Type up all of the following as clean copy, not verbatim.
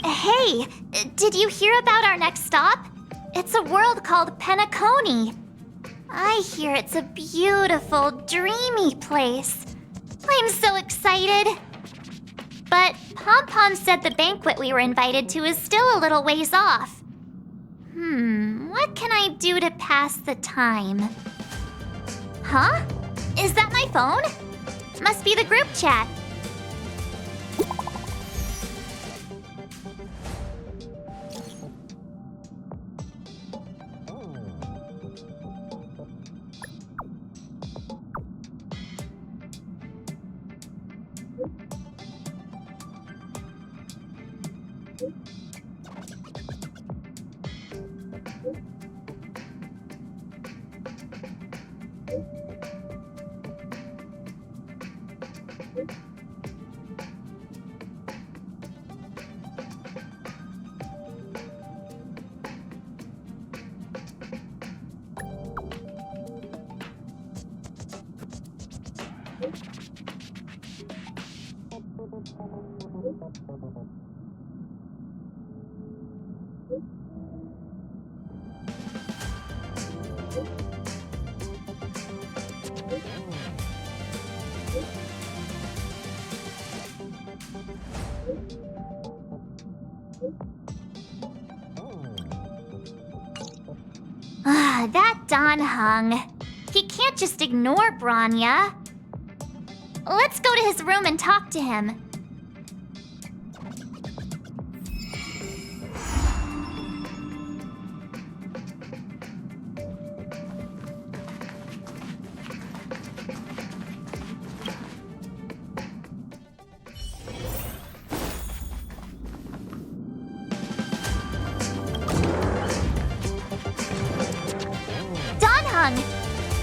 Hey, did you hear about our next stop? It's a world called Penacony. I hear it's a beautiful, dreamy place. I'm so excited. But Pom-Pom said the banquet we were invited to is still a little ways off. What can I do to pass the time? Huh? Is that my phone? Must be the group chat. That Don Hung. He can't just ignore Branya. Let's go to his room and talk to him.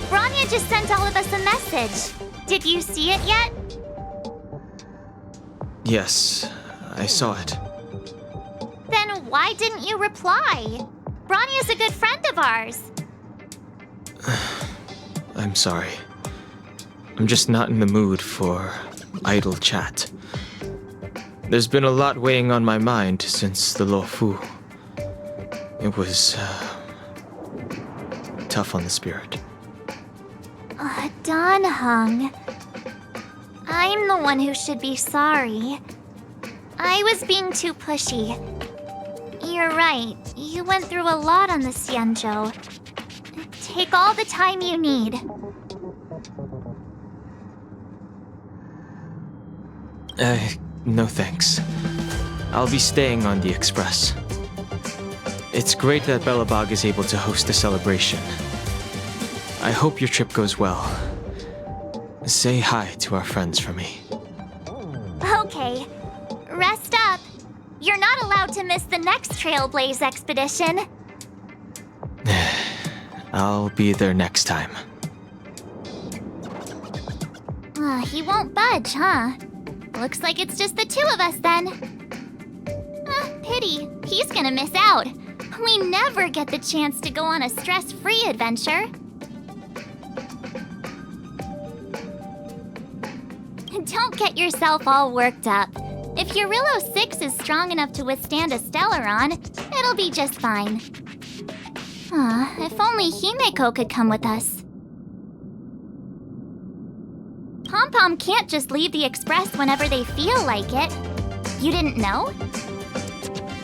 Branya just sent all of us a message. Did you see it yet? Yes, I saw it. Then why didn't you reply? Branya's a good friend of ours. I'm sorry. I'm just not in the mood for idle chat. There's been a lot weighing on my mind since the Luofu. It was tough on the spirit. Don Hung. I'm the one who should be sorry. I was being too pushy. You're right. You went through a lot on the Xianzhou. Take all the time you need. No thanks. I'll be staying on the Express. It's great that Belobog is able to host a celebration. I hope your trip goes well. Say hi to our friends for me. Okay. Rest up. You're not allowed to miss the next Trailblaze expedition. I'll be there next time. He won't budge, huh? Looks like it's just the two of us then. Pity. He's gonna miss out. We never get the chance to go on a stress-free adventure. Don't get yourself all worked up. If Eurilo 6 is strong enough to withstand a Stellaron, it'll be just fine. If only Himeko could come with us. Pom-Pom can't just leave the Express whenever they feel like it. You didn't know?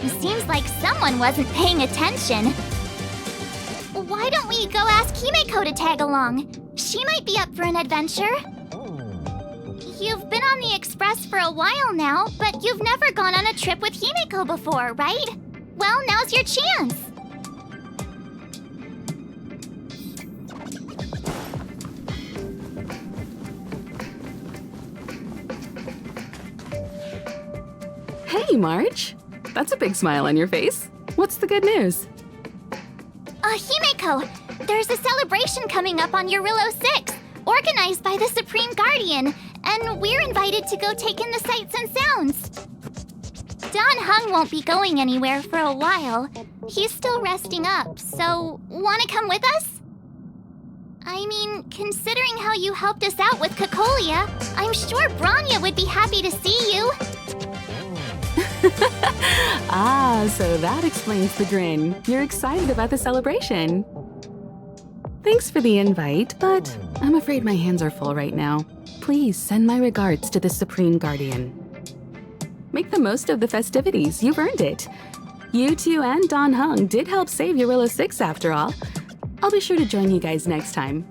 It seems like someone wasn't paying attention. Why don't we go ask Himeko to tag along? She might be up for an adventure. You've been on the Express for a while now, but you've never gone on a trip with Himeko before, right? Well, now's your chance. Hey, March. That's a big smile on your face. What's the good news? Himeko, there's a celebration coming up on Eurilo 6, organized by the Supreme Guardian, and we're invited to go take in the sights and sounds. Don Hung won't be going anywhere for a while. He's still resting up, so wanna come with us? I mean, considering how you helped us out with Cocolia, I'm sure Branya would be happy to see you. Ah, so that explains the grin. You're excited about the celebration. Thanks for the invite, but I'm afraid my hands are full right now. Please send my regards to the Supreme Guardian. Make the most of the festivities, you've earned it. You two and Don Hung did help save Eurilla 6 after all. I'll be sure to join you guys next time.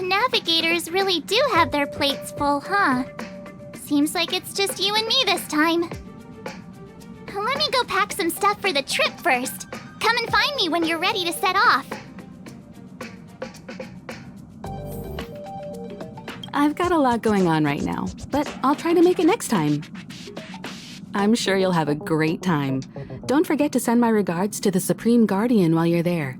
Navigators really do have their plates full, huh? Seems like it's just you and me this time. Let me go pack some stuff for the trip first. Come and find me when you're ready to set off. I've got a lot going on right now, but I'll try to make it next time. I'm sure you'll have a great time. Don't forget to send my regards to the Supreme Guardian while you're there.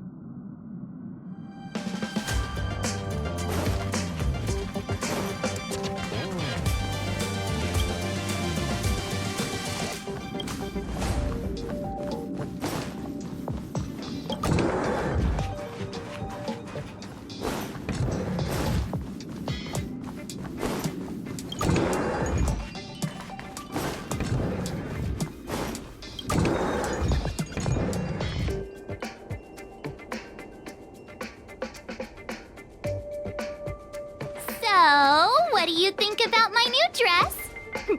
So, what do you think about my new dress?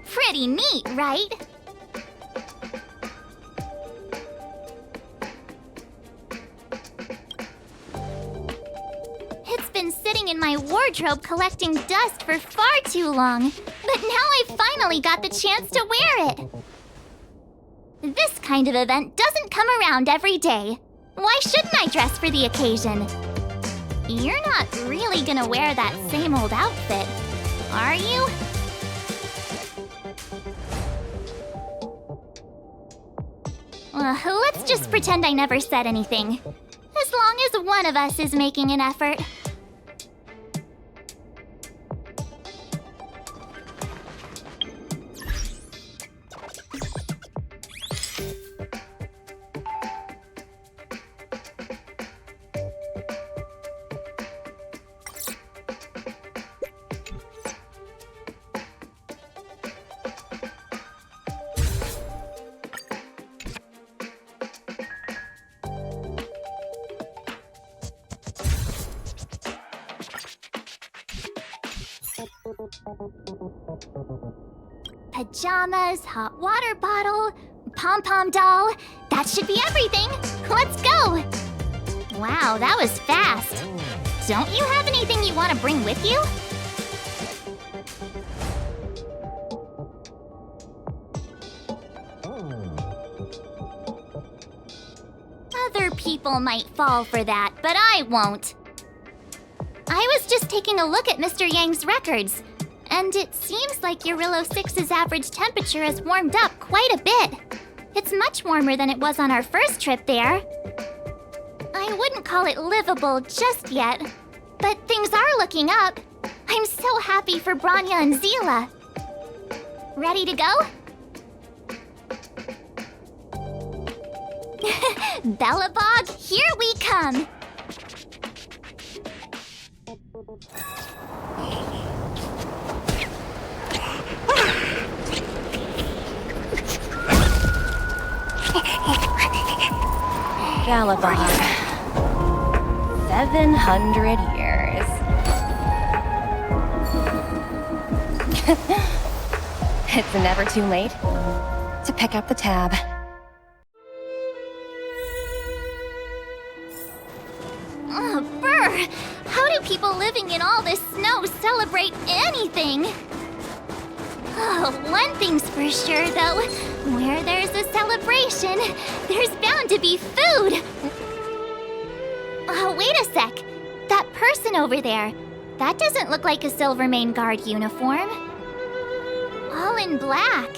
Pretty neat, right? It's been sitting in my wardrobe collecting dust for far too long, but now I finally got the chance to wear it. This kind of event doesn't come around every day. Why shouldn't I dress for the occasion? You're not really gonna wear that same old outfit, are you? Let's just pretend I never said anything. As long as one of us is making an effort. Pajamas, hot water bottle, pom-pom doll. That should be everything. Let's go. Wow, that was fast. Don't you have anything you want to bring with you? Other people might fall for that, but I won't. I was just taking a look at Mr. Yang's records, and it seems like Eurilla 6's average temperature has warmed up quite a bit. It's much warmer than it was on our first trip there. I wouldn't call it livable just yet, but things are looking up. I'm so happy for Branya and Zila. Ready to go? Bellabog, here we come! Galabog. 700 years. It's never too late to pick up the tab. Oh, brr! How do people living in all this snow celebrate anything? Oh, one thing's for sure, though. Where there's a celebration, there's bound to be food! Oh, wait a sec. That person over there, that doesn't look like a Silvermane Guard uniform. All in black.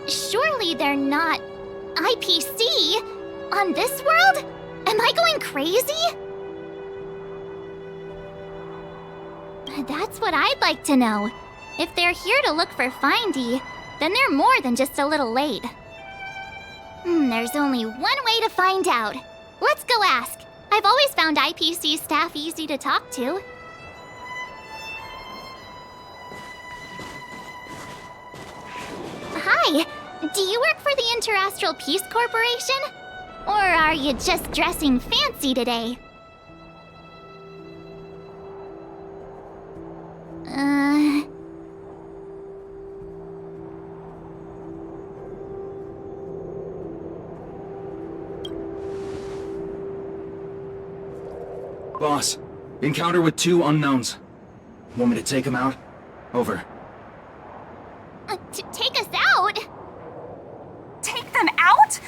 Surely they're not IPC? On this world? Am I going crazy? That's what I'd like to know. If they're here to look for Findy, then they're more than just a little late. There's only one way to find out. Let's go ask. I've always found IPC staff easy to talk to. Hi, do you work for the Interastral Peace Corporation? Or are you just dressing fancy today? Boss, encounter with 2 unknowns. Want me to take them out? Over. To take us out? Take them out?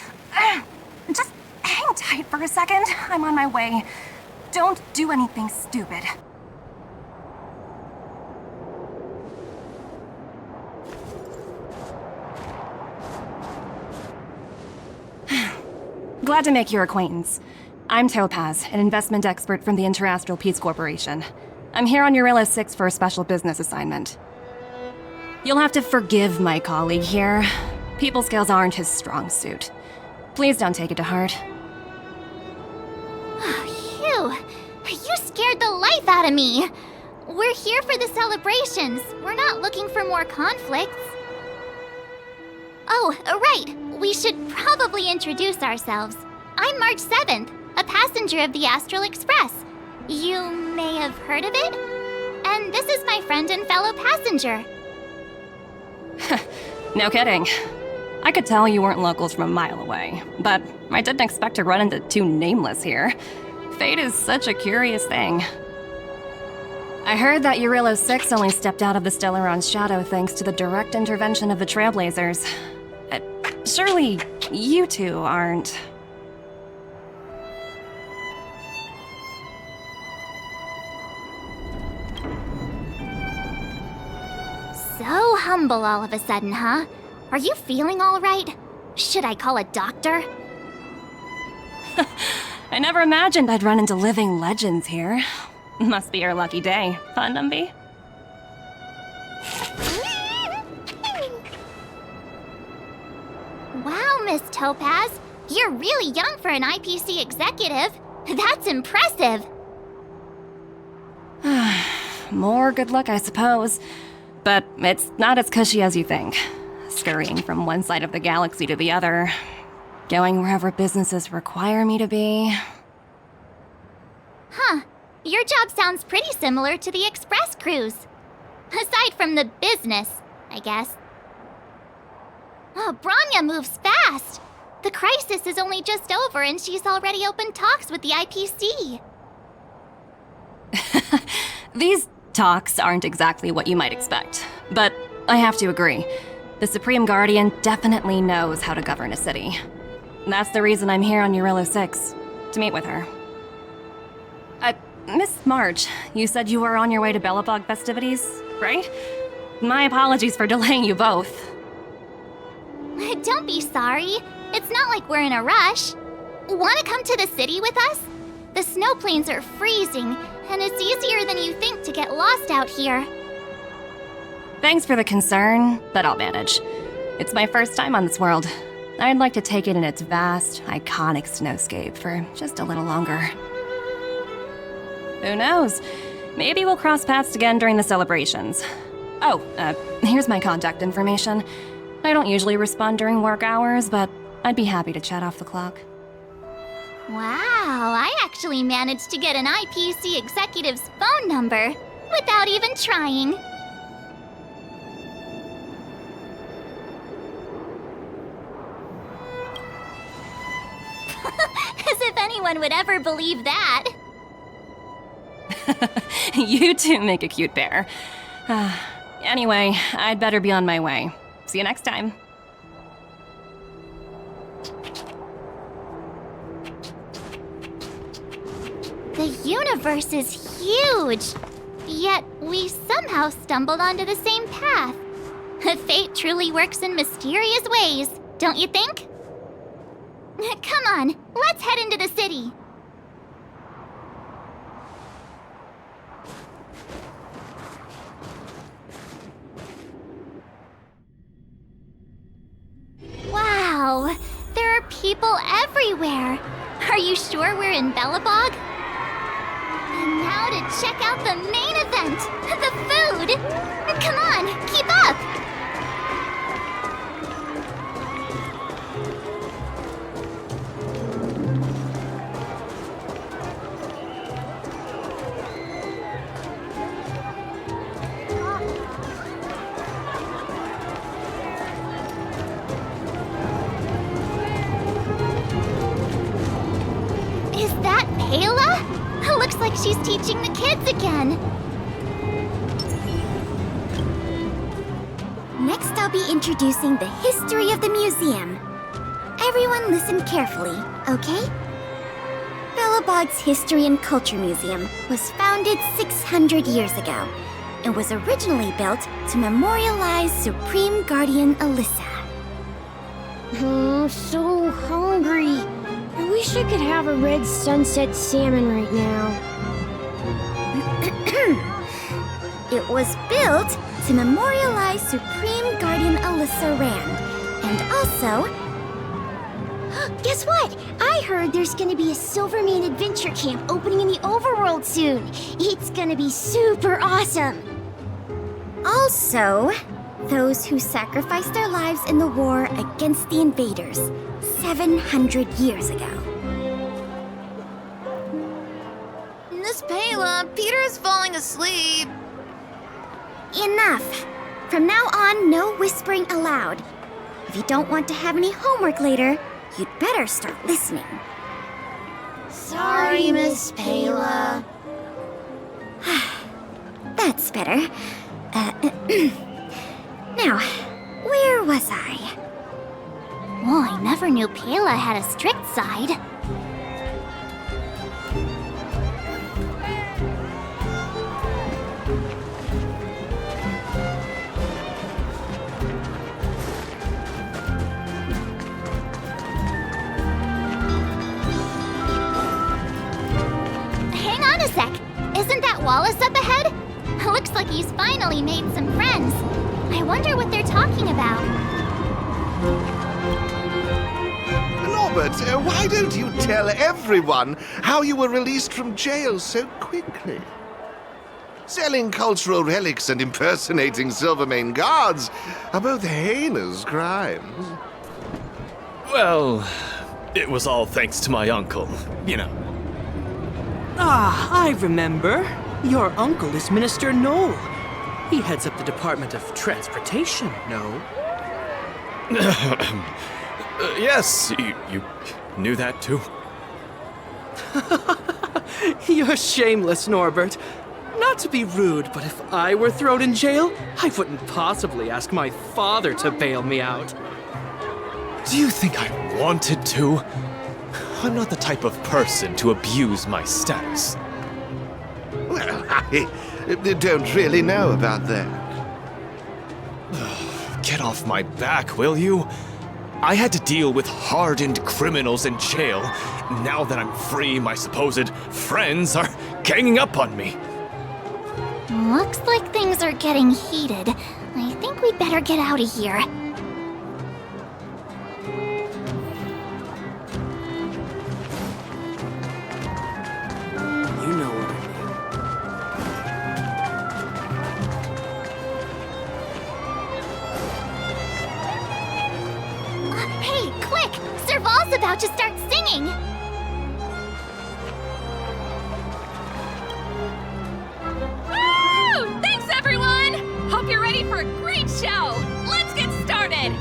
Just hang tight for a second. I'm on my way. Don't do anything stupid. Glad to make your acquaintance. I'm Topaz, an investment expert from the Interastral Peace Corporation. I'm here on Eurilla 6 for a special business assignment. You'll have to forgive my colleague here. People skills aren't his strong suit. Please don't take it to heart. Phew, you scared the life out of me. We're here for the celebrations. We're not looking for more conflicts. Oh, right. We should probably introduce ourselves. I'm March 7th, a passenger of the Astral Express. You may have heard of it? And this is my friend and fellow passenger. No kidding. I could tell you weren't locals from a mile away, but I didn't expect to run into 2 nameless here. Fate is such a curious thing. I heard that Eurilla 6 only stepped out of the Stellaron's shadow thanks to the direct intervention of the Trailblazers. Surely you 2 aren't... So humble all of a sudden, huh? Are you feeling all right? Should I call a doctor? I never imagined I'd run into living legends here. Must be your lucky day, huh, Numby? Wow, Miss Topaz. You're really young for an IPC executive. That's impressive. More good luck, I suppose. But it's not as cushy as you think. Scurrying from one side of the galaxy to the other. Going wherever businesses require me to be. Huh. Your job sounds pretty similar to the Express cruise. Aside from the business, I guess. Oh, Branya moves fast. The crisis is only just over and she's already opened talks with the IPC. These talks aren't exactly what you might expect. But I have to agree. The Supreme Guardian definitely knows how to govern a city. That's the reason I'm here on Eurilla 6, to meet with her. Miss March, you said you were on your way to Belobog festivities, right? My apologies for delaying you both. Don't be sorry. It's not like we're in a rush. Wanna come to the city with us? The snow plains are freezing, and it's easier than you think to get lost out here. Thanks for the concern, but I'll manage. It's my first time on this world. I'd like to take it in its vast, iconic snowscape for just a little longer. Who knows? Maybe we'll cross paths again during the celebrations. Oh, here's my contact information. I don't usually respond during work hours, but I'd be happy to chat off the clock. Wow, I actually managed to get an IPC executive's phone number without even trying. As if anyone would ever believe that. You two make a cute pair. Anyway, I'd better be on my way. See you next time. The universe is huge, yet we somehow stumbled onto the same path. Fate truly works in mysterious ways, don't you think? Come on, let's head into the city. Wow, there are people everywhere. Are you sure we're in Belobog? And now to check out the main event, the food! Come on, keep up! Is that Payla? Looks like she's teaching the kids again. Next, I'll be introducing the history of the museum. Everyone listen carefully, okay? Belobog's History and Culture Museum was founded 600 years ago. It was originally built to memorialize Supreme Guardian Alyssa. I'm so hungry. I wish I could have a red sunset salmon right now. It was built to memorialize Supreme Guardian Alyssa Rand, and also... Guess what? I heard there's gonna be a Silvermane adventure camp opening in the overworld soon. It's gonna be super awesome. Also, those who sacrificed their lives in the war against the invaders 700 years ago. Miss Payla, Peter's falling asleep. Enough! From now on, no whispering allowed. If you don't want to have any homework later, you'd better start listening. Sorry, Miss Payla. That's better. Now, where was I? Well, I never knew Payla had a strict side. Hang on a sec. Isn't that Wallace up ahead? Looks like he's finally made some friends. I wonder what they're talking about. Norbert, why don't you tell everyone how you were released from jail so quickly? Selling cultural relics and impersonating Silvermane guards are both heinous crimes. Well, it was all thanks to my uncle, you know. Ah, I remember. Your uncle is Minister Knoll. He heads up the Department of Transportation, no? Yes, you knew that too? You're shameless, Norbert. Not to be rude, but if I were thrown in jail, I wouldn't possibly ask my father to bail me out. Do you think I wanted to? I'm not the type of person to abuse my status. Well, I don't really know about that. Get off my back, will you? I had to deal with hardened criminals in jail. Now that I'm free, my supposed friends are ganging up on me. Looks like things are getting heated. I think we'd better get out of here. You know what I mean. Hey, quick! Serval's about to start singing! Woo! Thanks, everyone! Hope you're ready for a great show. Let's get started.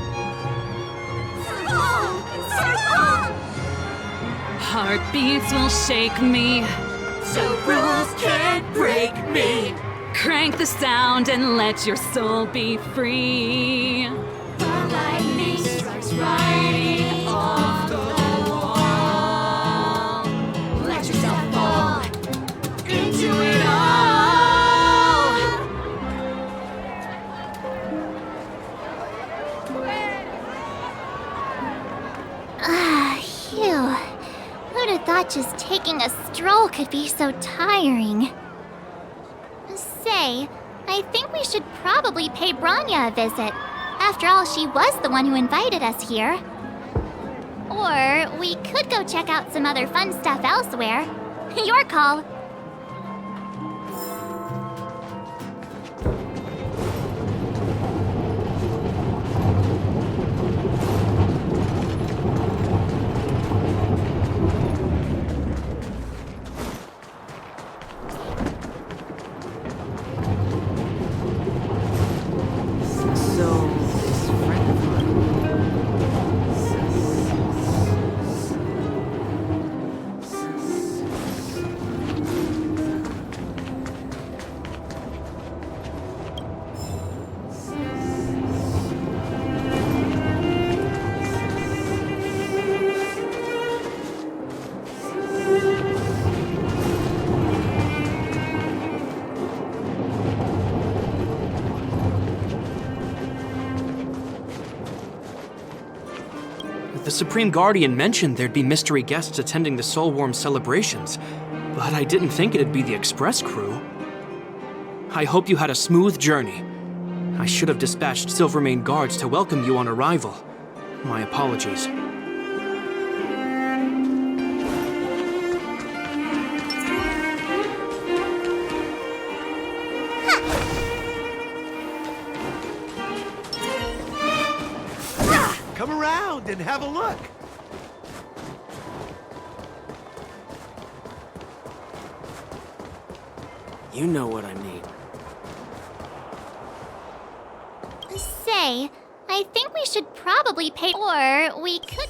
Heartbeats will shake me, So rules can't break me. crank the sound and let your soul be free. The lightning strikes right off the wall. Let yourself fall into it all. Phew. Who'd have thought just taking a stroll could be so tiring? Say, I think we should probably pay Branya a visit. After all, she was the one who invited us here. Or we could go check out some other fun stuff elsewhere. Your call. The Supreme Guardian mentioned there'd be mystery guests attending the Soulworm celebrations, but I didn't think it'd be the Express crew. I hope you had a smooth journey. I should have dispatched Silvermane guards to welcome you on arrival. My apologies. Come around and have a look. You know what I mean. Say, I think we should probably pay, or we could...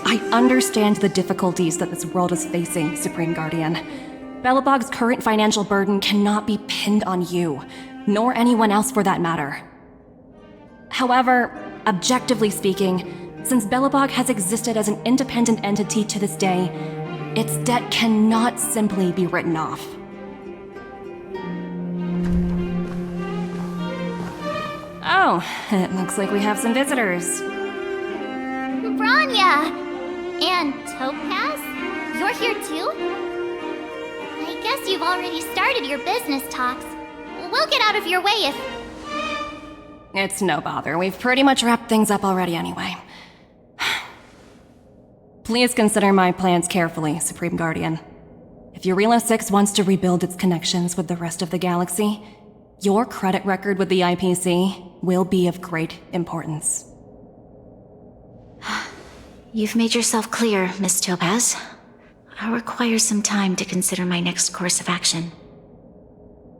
I understand the difficulties that this world is facing, Supreme Guardian. Belobog's current financial burden cannot be pinned on you, nor anyone else for that matter. However, objectively speaking, since Belobog has existed as an independent entity to this day, its debt cannot simply be written off. Oh, it looks like we have some visitors. Branya! And Topaz? You're here too? I guess you've already started your business talks. We'll get out of your way if... It's no bother. We've pretty much wrapped things up already anyway. Please consider my plans carefully, Supreme Guardian. If Eurela 6 wants to rebuild its connections with the rest of the galaxy, your credit record with the IPC will be of great importance. You've made yourself clear, Miss Topaz. I'll require some time to consider my next course of action.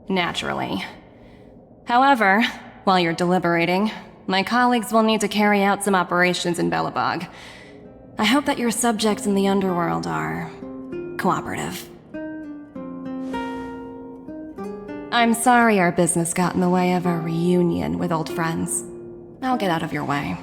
Naturally. However, while you're deliberating, my colleagues will need to carry out some operations in Belobog. I hope that your subjects in the underworld are... cooperative. I'm sorry our business got in the way of a reunion with old friends. I'll get out of your way.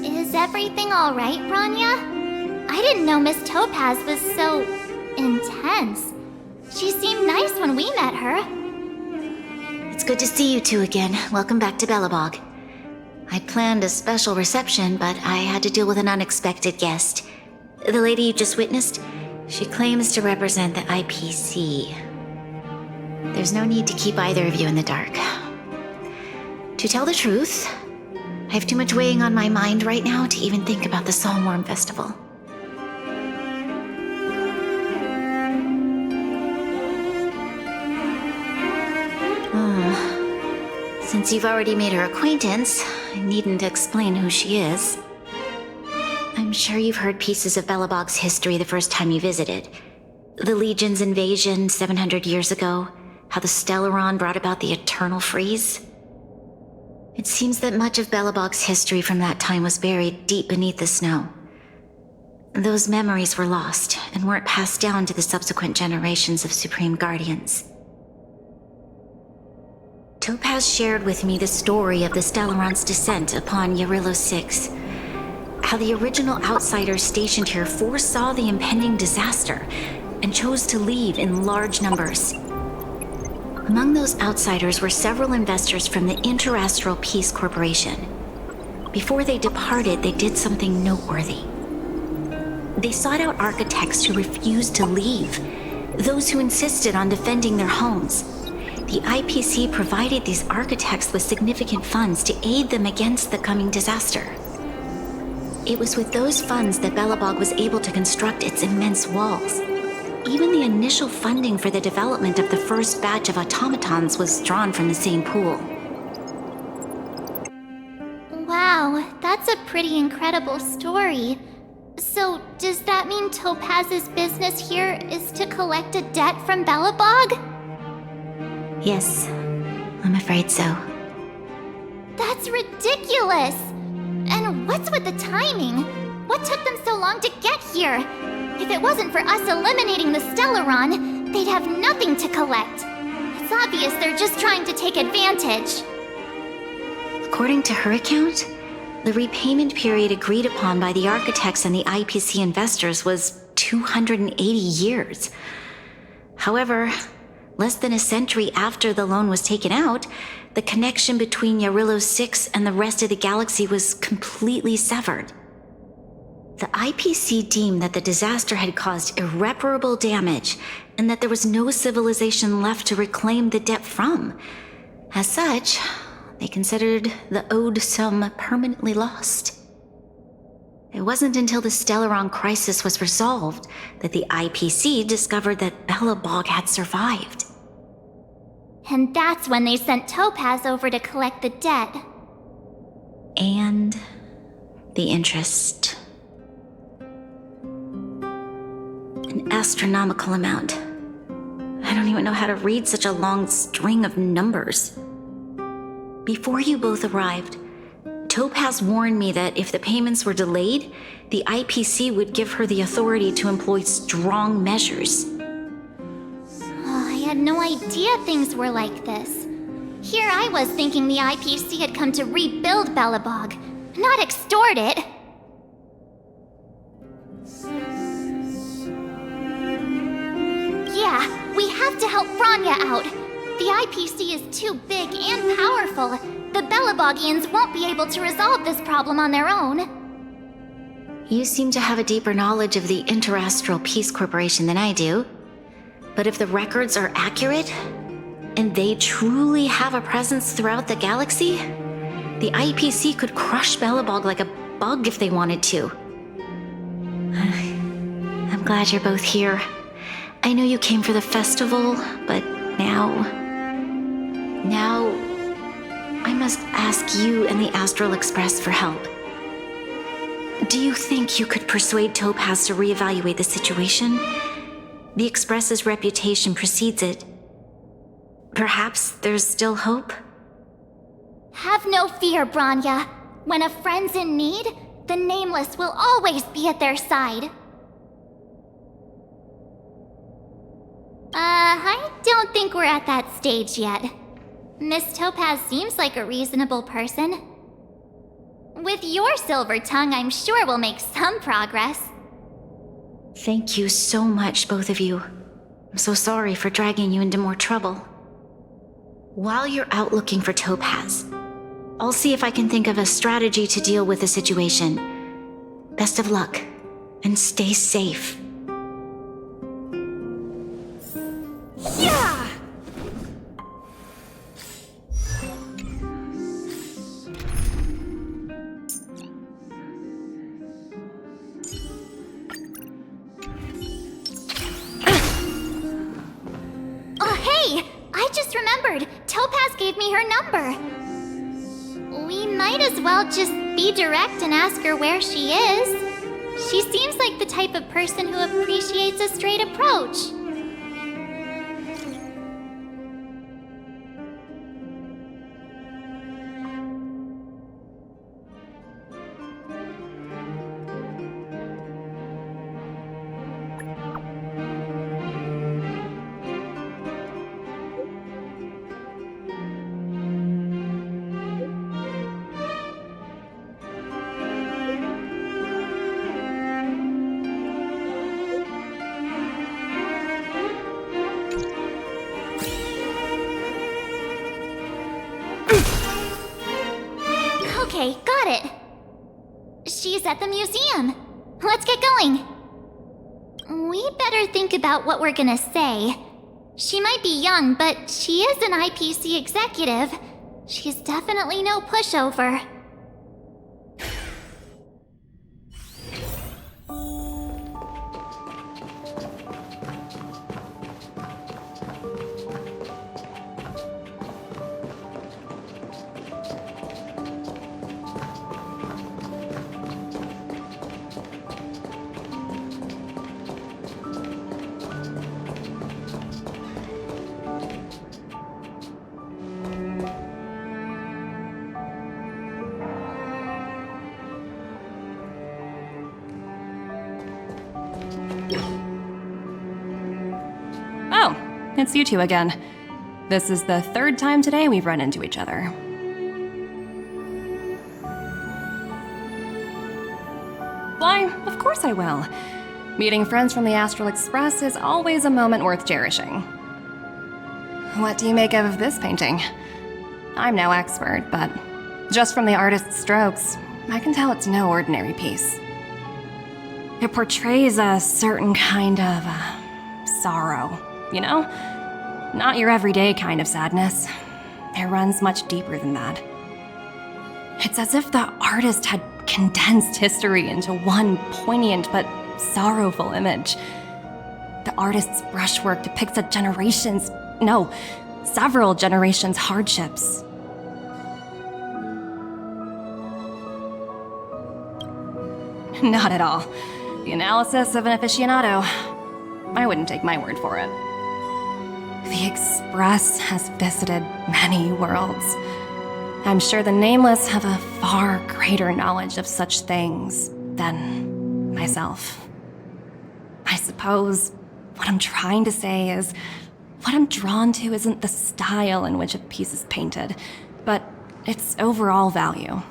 Is everything alright, Branya? I didn't know Miss Topaz was so... intense. She seemed nice when we met her. It's good to see you two again. Welcome back to Belobog. I planned a special reception, but I had to deal with an unexpected guest. The lady you just witnessed, she claims to represent the IPC. There's no need to keep either of you in the dark. To tell the truth, I have too much weighing on my mind right now to even think about the Soulworm Festival. Since you've already made her acquaintance, I needn't explain who she is. I'm sure you've heard pieces of Belobog's history the first time you visited. The Legion's invasion 700 years ago, how the Stellaron brought about the Eternal Freeze. It seems that much of Belobog's history from that time was buried deep beneath the snow. Those memories were lost and weren't passed down to the subsequent generations of Supreme Guardians. Topaz shared with me the story of the Stellaron's descent upon Yarillo 6. How the original outsiders stationed here foresaw the impending disaster and chose to leave in large numbers. Among those outsiders were several investors from the Interastral Peace Corporation. Before they departed, they did something noteworthy. They sought out architects who refused to leave, those who insisted on defending their homes. The IPC provided these architects with significant funds to aid them against the coming disaster. It was with those funds that Belobog was able to construct its immense walls. Even the initial funding for the development of the first batch of automatons was drawn from the same pool. Wow, that's a pretty incredible story. So, does that mean Topaz's business here is to collect a debt from Belobog? Yes, I'm afraid so. That's ridiculous! And what's with the timing? What took them so long to get here? If it wasn't for us eliminating the Stellaron, they'd have nothing to collect. It's obvious they're just trying to take advantage. According to her account, the repayment period agreed upon by the architects and the IPC investors was 280 years. However, less than a century after the loan was taken out, the connection between Yarillo 6 and the rest of the galaxy was completely severed. The IPC deemed that the disaster had caused irreparable damage and that there was no civilization left to reclaim the debt from. As such, they considered the owed sum permanently lost. It wasn't until the Stellaron crisis was resolved that the IPC discovered that Belobog had survived. And that's when they sent Topaz over to collect the debt. And the interest. An astronomical amount. I don't even know how to read such a long string of numbers. Before you both arrived, Topaz warned me that if the payments were delayed, the IPC would give her the authority to employ strong measures. Oh, I had no idea things were like this. Here I was thinking the IPC had come to rebuild Belobog, not extort it. Yeah, we have to help Franya out. The IPC is too big and powerful. The Belobogians won't be able to resolve this problem on their own. You seem to have a deeper knowledge of the Interastral Peace Corporation than I do. But if the records are accurate, and they truly have a presence throughout the galaxy, the IPC could crush Belobog like a bug if they wanted to. I'm glad you're both here. I know you came for the festival, but now I must ask you and the Astral Express for help. Do you think you could persuade Topaz to reevaluate the situation? The Express's reputation precedes it. Perhaps there's still hope? Have no fear, Branya. When a friend's in need, the Nameless will always be at their side. I don't think we're at that stage yet. Miss Topaz seems like a reasonable person. With your silver tongue, I'm sure we'll make some progress. Thank you so much, both of you. I'm so sorry for dragging you into more trouble. While you're out looking for Topaz, I'll see if I can think of a strategy to deal with the situation. Best of luck, and stay safe. Yeah! remembered. Topaz gave me her number. We might as well just be direct and ask her where she is. She seems like the type of person who appreciates a straight approach. Okay, got it. She's at the museum. Let's get going. We better think about what we're gonna say. She might be young, but she is an IPC executive. She's definitely no pushover. Oh, it's you two again. This is the third time today we've run into each other. Why, of course I will. Meeting friends from the Astral Express is always a moment worth cherishing. What do you make of this painting? I'm no expert, but just from the artist's strokes, I can tell it's no ordinary piece. It portrays a certain kind of sorrow, you know? Not your everyday kind of sadness. It runs much deeper than that. It's as if the artist had condensed history into one poignant but sorrowful image. The artist's brushwork depicts several generations' hardships. Not at all. The analysis of an aficionado. I wouldn't take my word for it. The Express has visited many worlds. I'm sure the Nameless have a far greater knowledge of such things than myself. I suppose what I'm trying to say is, what I'm drawn to isn't the style in which a piece is painted, but its overall value.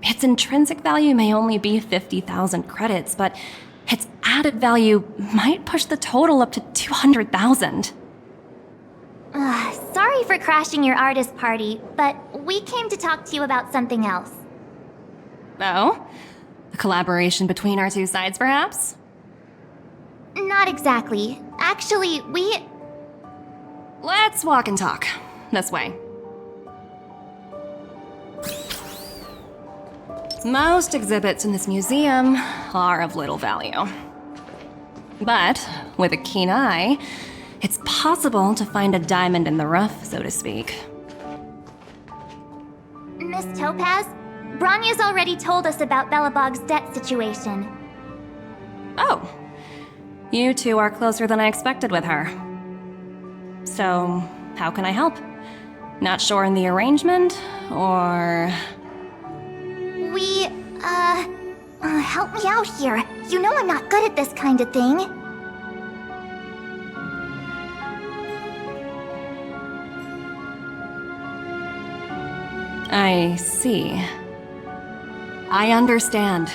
Its intrinsic value may only be 50,000 credits, but its added value might push the total up to 200,000. Sorry for crashing your artist party, but we came to talk to you about something else. Oh? A collaboration between our two sides, perhaps? Not exactly. Actually, Let's walk and talk. This way. Most exhibits in this museum are of little value. But with a keen eye, it's possible to find a diamond in the rough, so to speak. Miss Topaz, Branya's already told us about Belobog's debt situation. Oh. You two are closer than I expected with her. So, how can I help? Not sure in the arrangement, or... help me out here. You know I'm not good at this kind of thing. I see. I understand.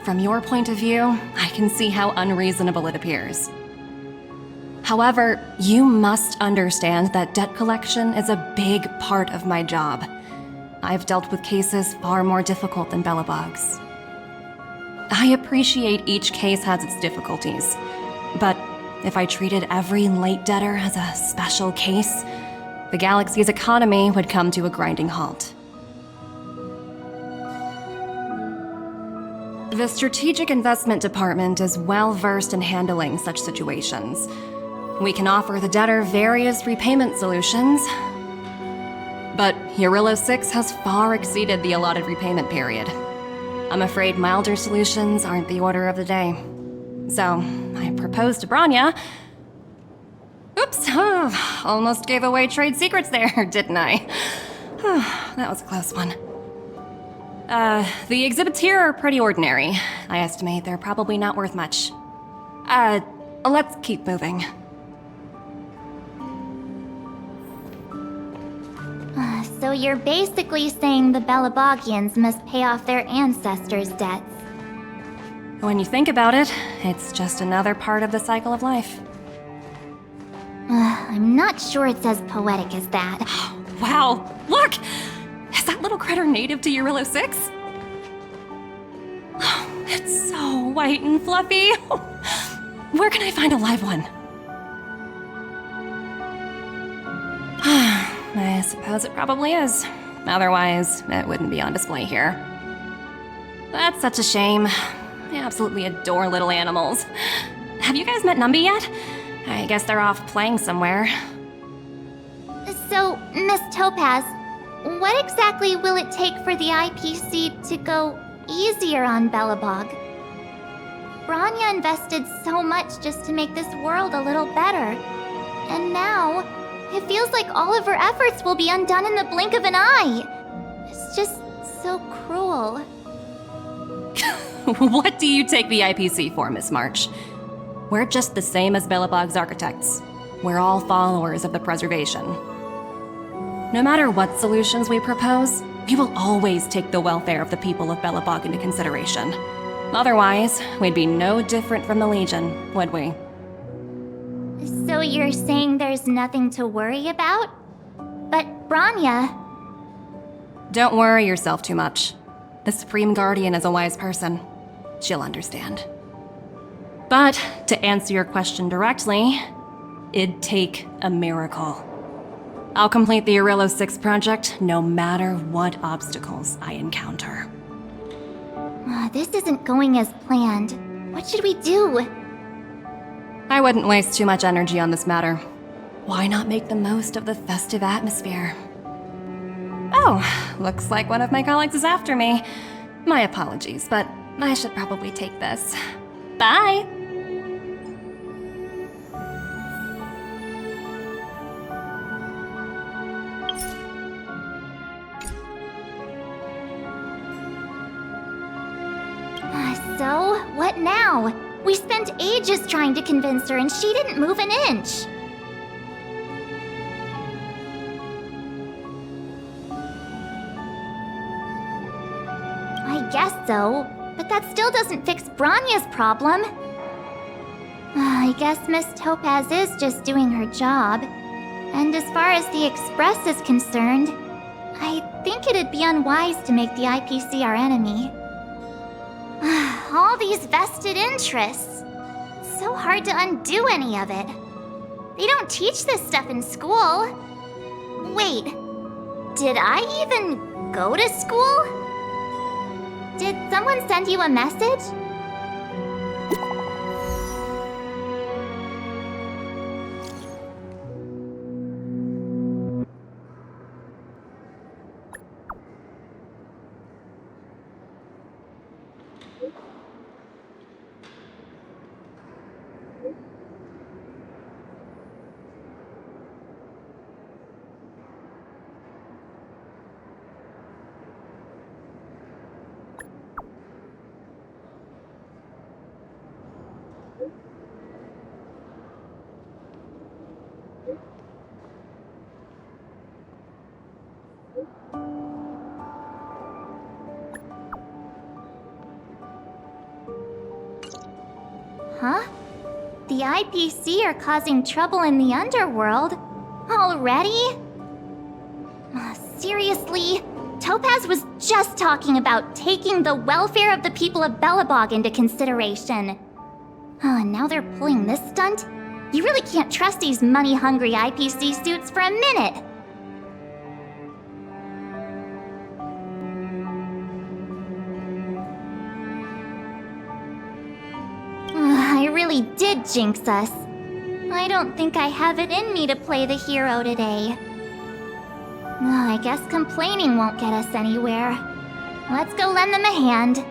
From your point of view, I can see how unreasonable it appears. However, you must understand that debt collection is a big part of my job. I've dealt with cases far more difficult than Belobog's. I appreciate each case has its difficulties, but if I treated every late debtor as a special case, the galaxy's economy would come to a grinding halt. The Strategic Investment Department is well versed in handling such situations. We can offer the debtor various repayment solutions, But Eurylo 6 has far exceeded the allotted repayment period. I'm afraid milder solutions aren't the order of the day. So, I proposed to Branya. Oops, almost gave away trade secrets there, didn't I? That was a close one. The exhibits here are pretty ordinary. I estimate they're probably not worth much. Let's keep moving. So you're basically saying the Belabogians must pay off their ancestors' debts. When you think about it, it's just another part of the cycle of life. I'm not sure it's as poetic as that. Wow, look! Is that little critter native to Eurylo 6? It's so white and fluffy. Where can I find a live one? I suppose it probably is. Otherwise, it wouldn't be on display here. That's such a shame. I absolutely adore little animals. Have you guys met Numby yet? I guess they're off playing somewhere. So, Miss Topaz, what exactly will it take for the IPC to go easier on Belobog? Branya invested so much just to make this world a little better. And now, it feels like all of her efforts will be undone in the blink of an eye. It's just so cruel. What do you take the IPC for, Miss March? We're just the same as Belobog's architects. We're all followers of the preservation. No matter what solutions we propose, we will always take the welfare of the people of Belobog into consideration. Otherwise, we'd be no different from the Legion, would we? So you're saying there's nothing to worry about? But Branya... Don't worry yourself too much. The Supreme Guardian is a wise person. She'll understand. But, to answer your question directly, it'd take a miracle. I'll complete the Eurylo 6 project no matter what obstacles I encounter. This isn't going as planned. What should we do? I wouldn't waste too much energy on this matter. Why not make the most of the festive atmosphere? Oh, looks like one of my colleagues is after me. My apologies, but I should probably take this. Bye! So, what now? We spent ages trying to convince her and she didn't move an inch. I guess so, but that still doesn't fix Branya's problem. I guess Miss Topaz is just doing her job. And as far as the Express is concerned, I think it'd be unwise to make the IPC our enemy. All these vested interests. So hard to undo any of it. They don't teach this stuff in school. Wait, did I even go to school? Did someone send you a message? Huh? The IPC are causing trouble in the underworld? Already? Seriously? Topaz was just talking about taking the welfare of the people of Belobog into consideration. And now they're pulling this stunt? You really can't trust these money-hungry IPC suits for a minute. I really did jinx us. I don't think I have it in me to play the hero today. I guess complaining won't get us anywhere. Let's go lend them a hand.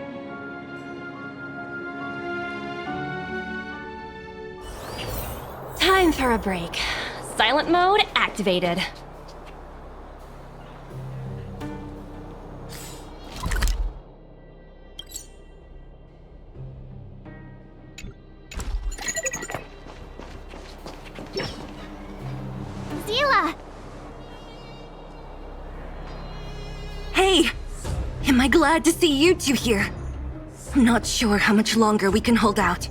Time for a break. Silent mode activated. Zila! Hey! Am I glad to see you two here? I'm not sure how much longer we can hold out.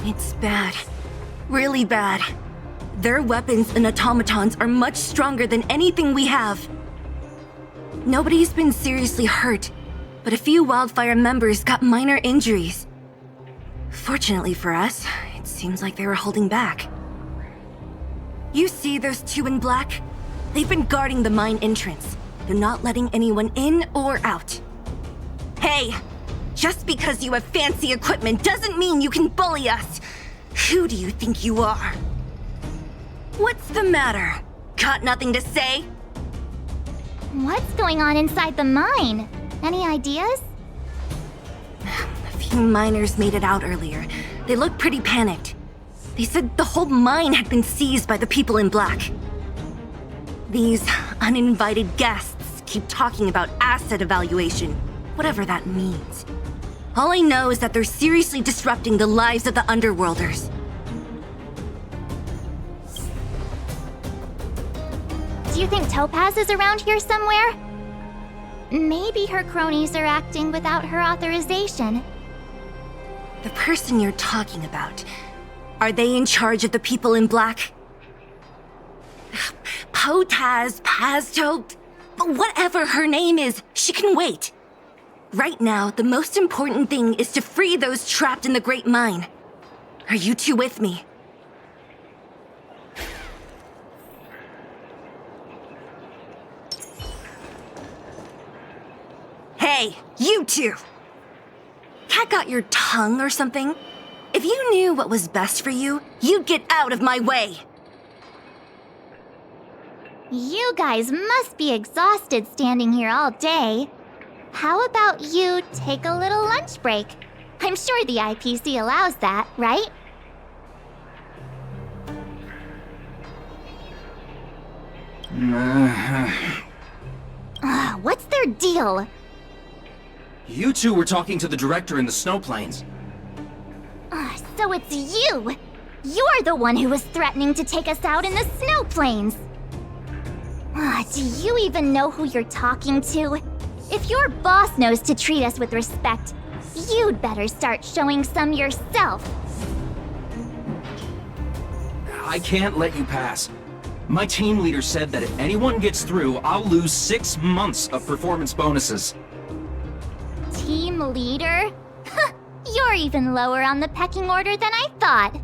It's bad. Really bad. Their weapons and automatons are much stronger than anything we have. Nobody's been seriously hurt, but a few Wildfire members got minor injuries. Fortunately for us, it seems like they were holding back. You see those two in black? They've been guarding the mine entrance. They're not letting anyone in or out. Hey! Just because you have fancy equipment doesn't mean you can bully us! Who do you think you are? What's the matter? Got nothing to say? What's going on inside the mine? Any ideas? A few miners made it out earlier. They looked pretty panicked. They said the whole mine had been seized by the people in black. These uninvited guests keep talking about asset evaluation, whatever that means. All I know is that they're seriously disrupting the lives of the Underworlders. Do you think Topaz is around here somewhere? Maybe her cronies are acting without her authorization. The person you're talking about, are they in charge of the people in black? Potaz, Pazto, whatever her name is, she can wait. Right now, the most important thing is to free those trapped in the Great Mine. Are you two with me? Hey, you two! Cat got your tongue or something? If you knew what was best for you, you'd get out of my way! You guys must be exhausted standing here all day. How about you take a little lunch break? I'm sure the IPC allows that, right? What's their deal? You two were talking to the director in the snow plains. So it's you! You're the one who was threatening to take us out in the snow plains! Do you even know who you're talking to? If your boss knows to treat us with respect, you'd better start showing some yourself. I can't let you pass. My team leader said that if anyone gets through, I'll lose 6 months of performance bonuses. Team leader? You're even lower on the pecking order than I thought.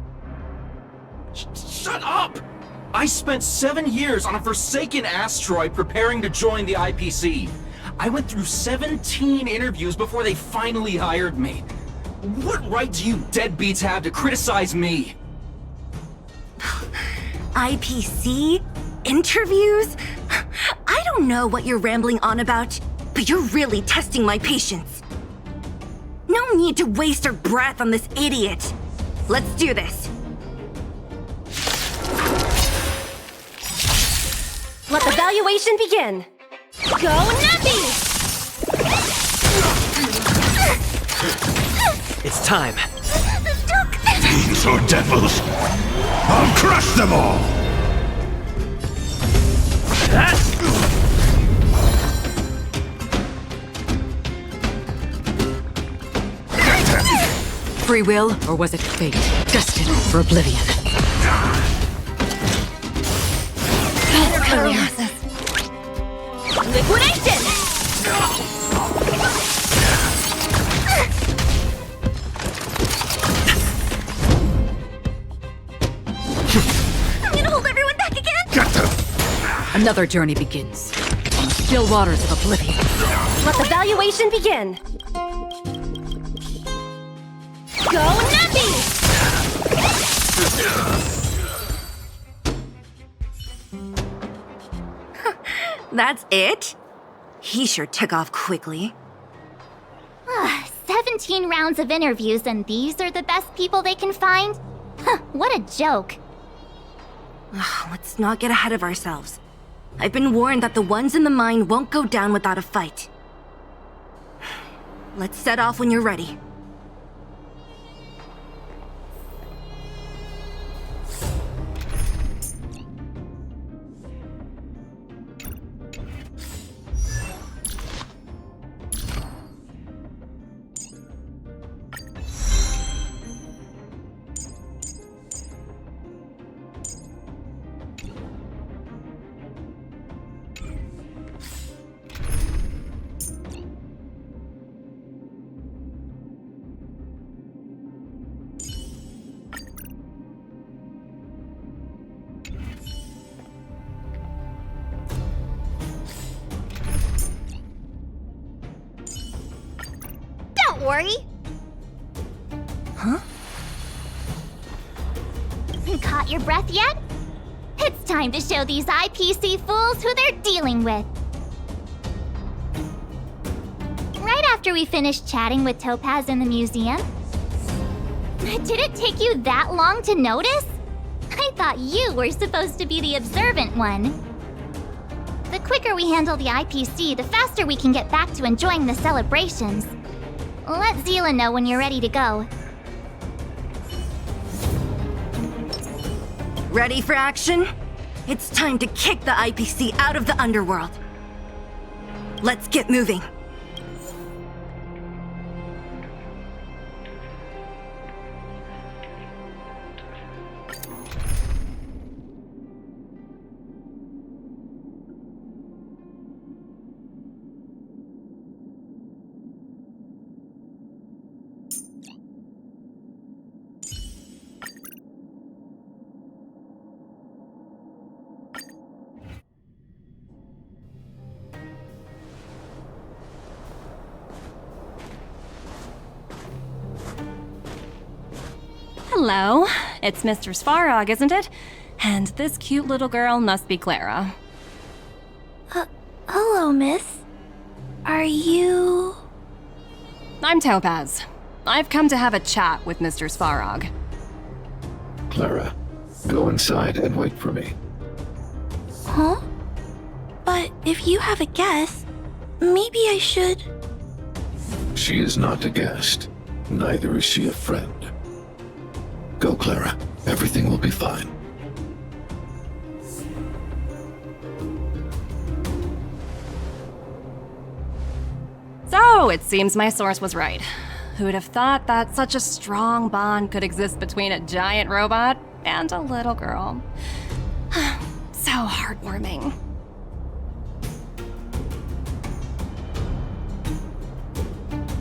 Shut up! I spent 7 years on a forsaken asteroid preparing to join the IPC. I went through 17 interviews before they finally hired me. What right do you deadbeats have to criticize me? IPC? Interviews? I don't know what you're rambling on about, but you're really testing my patience. No need to waste our breath on this idiot. Let's do this. Let the valuation begin. Go Nappy! It's time. Fiends or devils, I'll crush them all! Free will, or was it fate? Destined for oblivion. Liquidation! I'm gonna hold everyone back again! Get them! Another journey begins. On the still waters of oblivion. Let the valuation begin. Go Nappy! That's it? He sure took off quickly. 17 rounds of interviews and these are the best people they can find? Huh, what a joke. Let's not get ahead of ourselves. I've been warned that the ones in the mine won't go down without a fight. Let's set off when you're ready. Don't worry. Huh? Caught your breath yet? It's time to show these IPC fools who they're dealing with. Right after we finished chatting with Topaz in the museum. Did it take you that long to notice? I thought you were supposed to be the observant one. The quicker we handle the IPC, the faster we can get back to enjoying the celebrations. Let Zila know when you're ready to go. Ready for action? It's time to kick the IPC out of the underworld. Let's get moving. Hello, it's Mr. Svarog, isn't it? And this cute little girl must be Clara. Hello, miss. Are you... I'm Topaz. I've come to have a chat with Mr. Svarog. Clara, go inside and wait for me. Huh? But if you have a guest, maybe I should... She is not a guest. Neither is she a friend. Go, Clara. Everything will be fine. So, it seems my source was right. Who'd have thought that such a strong bond could exist between a giant robot and a little girl? So heartwarming.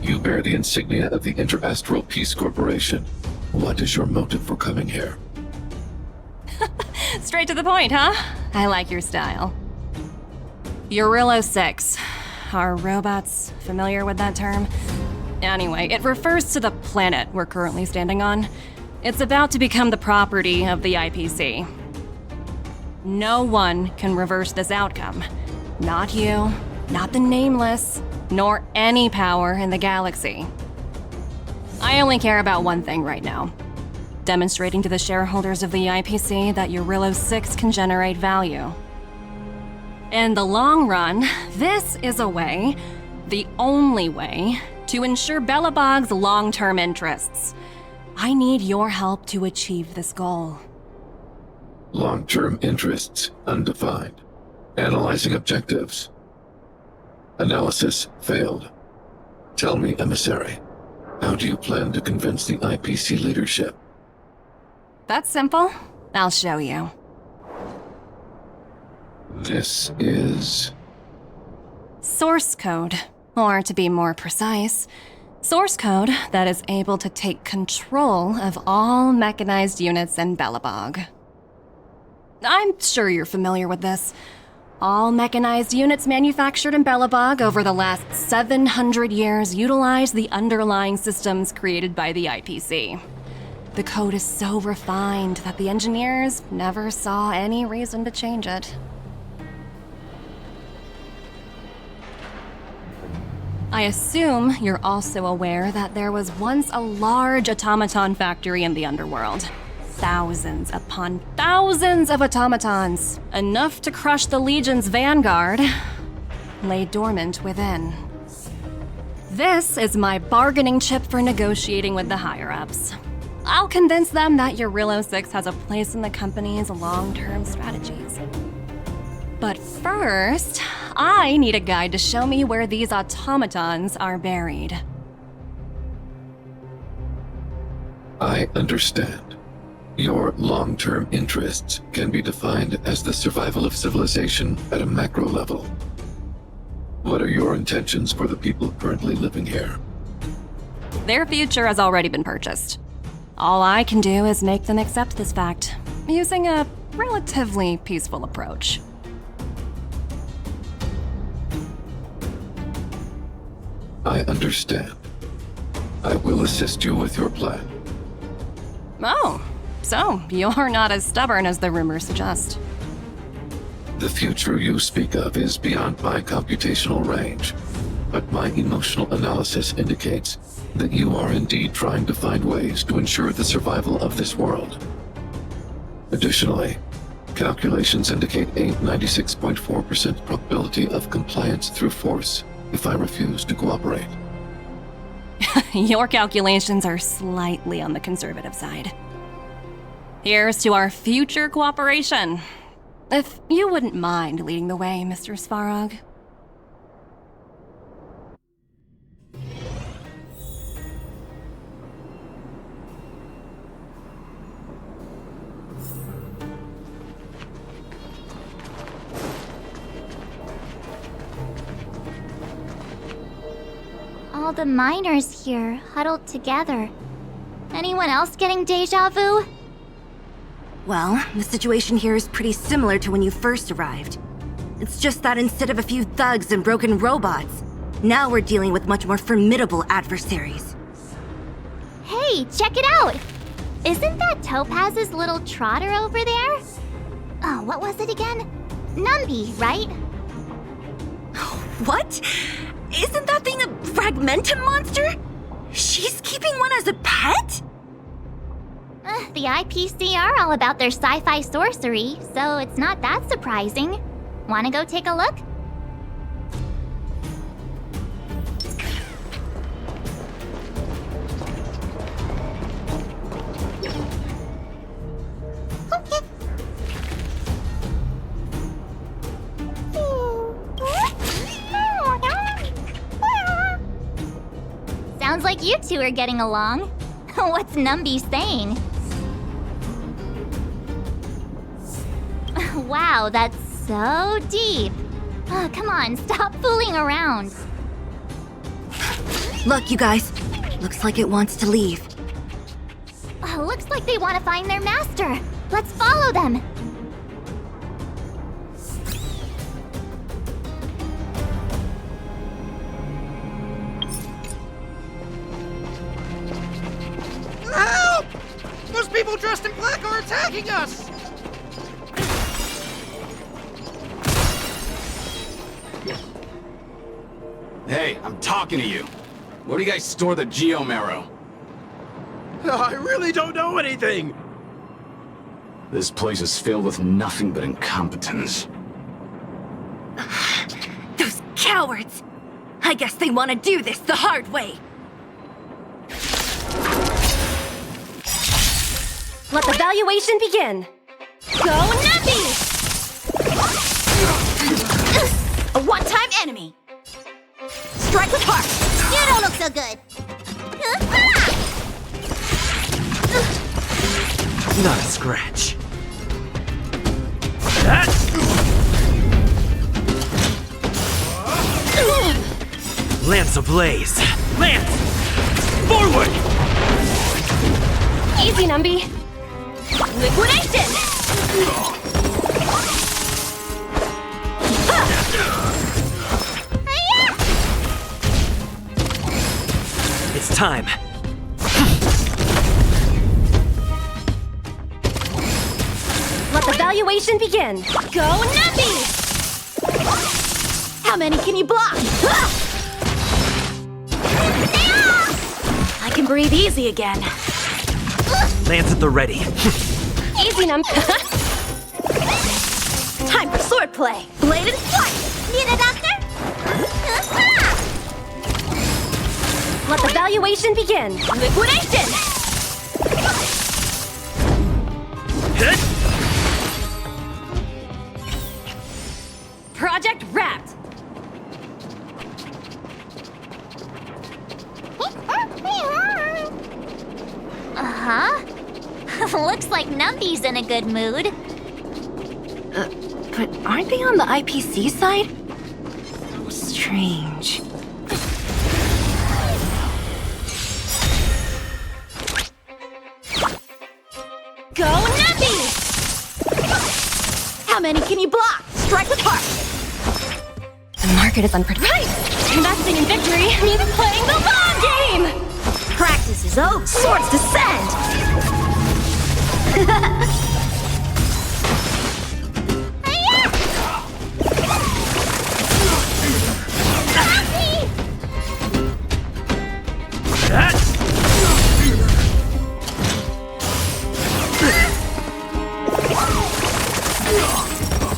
You bear the insignia of the Interastral Peace Corporation. What is your motive for coming here? Straight to the point, huh? I like your style. Eurillo 6. Are robots familiar with that term? Anyway, it refers to the planet we're currently standing on. It's about to become the property of the IPC. No one can reverse this outcome. Not you, not the Nameless, nor any power in the galaxy. I only care about one thing right now. Demonstrating to the shareholders of the IPC that Eurillo 6 can generate value. In the long run, this is a way, the only way, to ensure Belobog's long-term interests. I need your help to achieve this goal. Long-term interests undefined. Analyzing objectives. Analysis failed. Tell me, emissary, how do you plan to convince the IPC leadership? That's simple. I'll show you. This is... Source code. Or to be more precise, source code that is able to take control of all mechanized units in Belobog. I'm sure you're familiar with this. All mechanized units manufactured in Belobog over the last 700 years utilize the underlying systems created by the IPC. The code is so refined that the engineers never saw any reason to change it. I assume you're also aware that there was once a large automaton factory in the underworld. Thousands upon thousands of automatons, enough to crush the Legion's vanguard, lay dormant within. This is my bargaining chip for negotiating with the higher-ups. I'll convince them that Eurilo 6 has a place in the company's long-term strategies. But first, I need a guide to show me where these automatons are buried. I understand. Your long-term interests can be defined as the survival of civilization at a macro level. What are your intentions for the people currently living here? Their future has already been purchased. All I can do is make them accept this fact, using a relatively peaceful approach. I understand. I will assist you with your plan. Oh, so you're not as stubborn as the rumors suggest. The future you speak of is beyond my computational range, but my emotional analysis indicates that you are indeed trying to find ways to ensure the survival of this world. Additionally, calculations indicate a 96.4% probability of compliance through force if I refuse to cooperate. Your calculations are slightly on the conservative side. Here's to our future cooperation. If you wouldn't mind leading the way, Mr. Svarog. All the miners here, huddled together. Anyone else getting deja vu? Well, the situation here is pretty similar to when you first arrived. It's just that instead of a few thugs and broken robots, now we're dealing with much more formidable adversaries. Hey, check it out! Isn't that Topaz's little trotter over there? Oh, what was it again? Numby, right? What? Isn't that thing a fragmentum monster? She's keeping one as a pet? The IPC are all about their sci-fi sorcery, so it's not that surprising. Wanna go take a look? Sounds like you two are getting along. What's Numby saying? Wow, that's so deep. Oh, come on, stop fooling around. Look, you guys. Looks like it wants to leave. Oh, looks like they want to find their master. Let's follow them. Help! Those people dressed in black are attacking us! Hey, I'm talking to you. Where do you guys store the Geomarrow? I really don't know anything! This place is filled with nothing but incompetence. Those cowards! I guess they want to do this the hard way. Let the valuation begin! Go Nuppy! A one-time enemy! Strike with heart! You don't look so good! Not a scratch. Lance ablaze! Lance! Forward! Easy, Numby. Liquidation! It's time. evaluation begin. Go Nuppy! How many can you block? I can breathe easy again. Lance at the ready. Easy Time for swordplay. Bladed flight. Need a doctor? Let the valuation begin. Liquidation! Project wrapped. Uh-huh. Looks like Numby's in a good mood. But aren't they on the IPC side? Strange. Go Nuppy! How many can you block? Strike with heart! The market is unpredictable. Right! Investing in victory means playing the long game! Practice is over. Swords descend!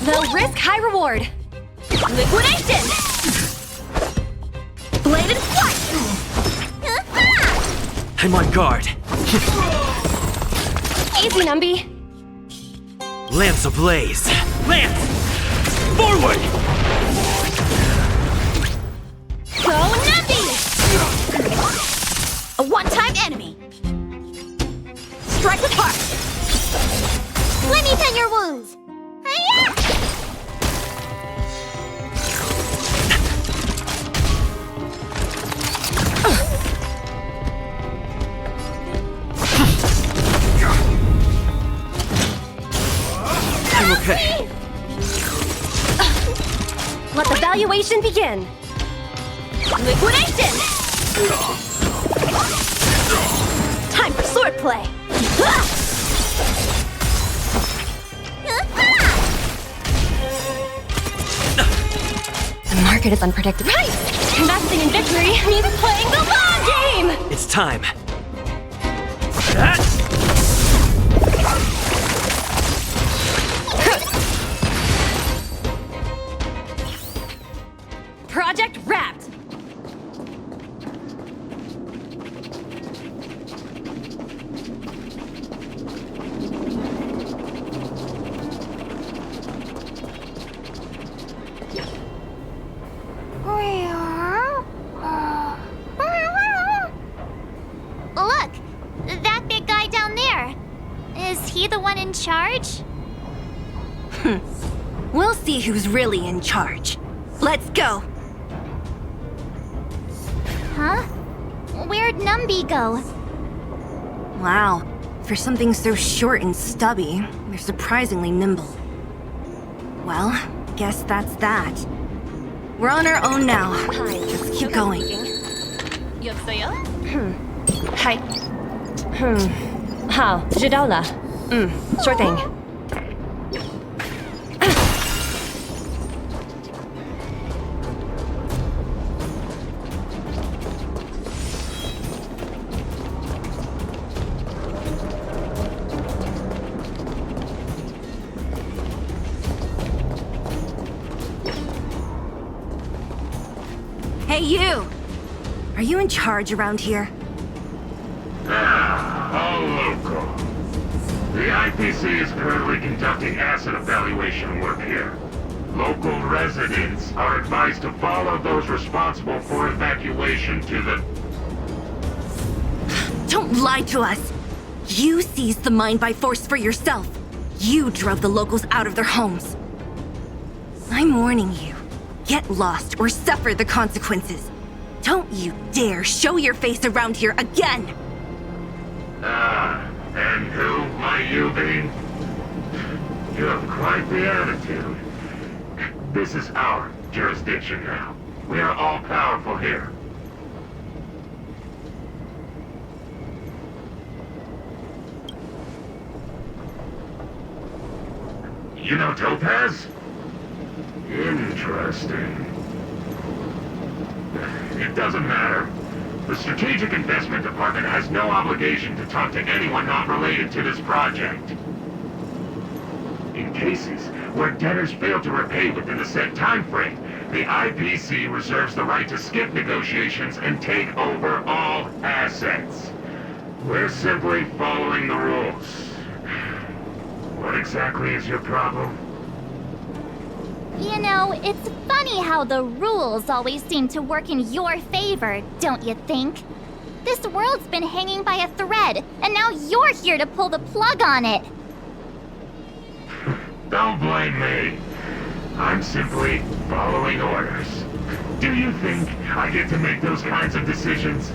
They'll risk high reward. Liquidation! Bladed flight! I'm on guard. Easy, Numby. Lance ablaze. Lance! Forward! Go Nuppy! A one-time enemy. Strike with heart. Let me tend your wounds. I'm okay. Let the valuation begin. Liquidation! Time for swordplay. The market is unpredictable. Right! Investing in victory means playing the long game! It's time. Project wrapped! Look! That big guy down there. Is he the one in charge? We'll see who's really in charge. Let's go! Huh? Where'd Numby go? Wow. For something so short and stubby, they're surprisingly nimble. Well, guess that's that. We're on our own now. Let's keep going. 여보세요? Hi. 好，知道了。sure thing. Hey, you! Are you in charge around here? All local. The IPC is currently conducting asset evaluation work here. Local residents are advised to follow those responsible for evacuation to the... Don't lie to us! You seized the mine by force for yourself. You drove the locals out of their homes. I'm warning you. Get lost or suffer the consequences. Don't you dare show your face around here again! And who might you be? You have quite the attitude. This is our jurisdiction now. We are all powerful here. You know Topaz? Interesting. It doesn't matter. The Strategic Investment Department has no obligation to talk to anyone not related to this project. In cases where debtors fail to repay within the set time frame, the IPC reserves the right to skip negotiations and take over all assets. We're simply following the rules. What exactly is your problem? You know, it's funny how the rules always seem to work in your favor, don't you think? This world's been hanging by a thread, and now you're here to pull the plug on it. Don't blame me. I'm simply following orders. Do you think I get to make those kinds of decisions?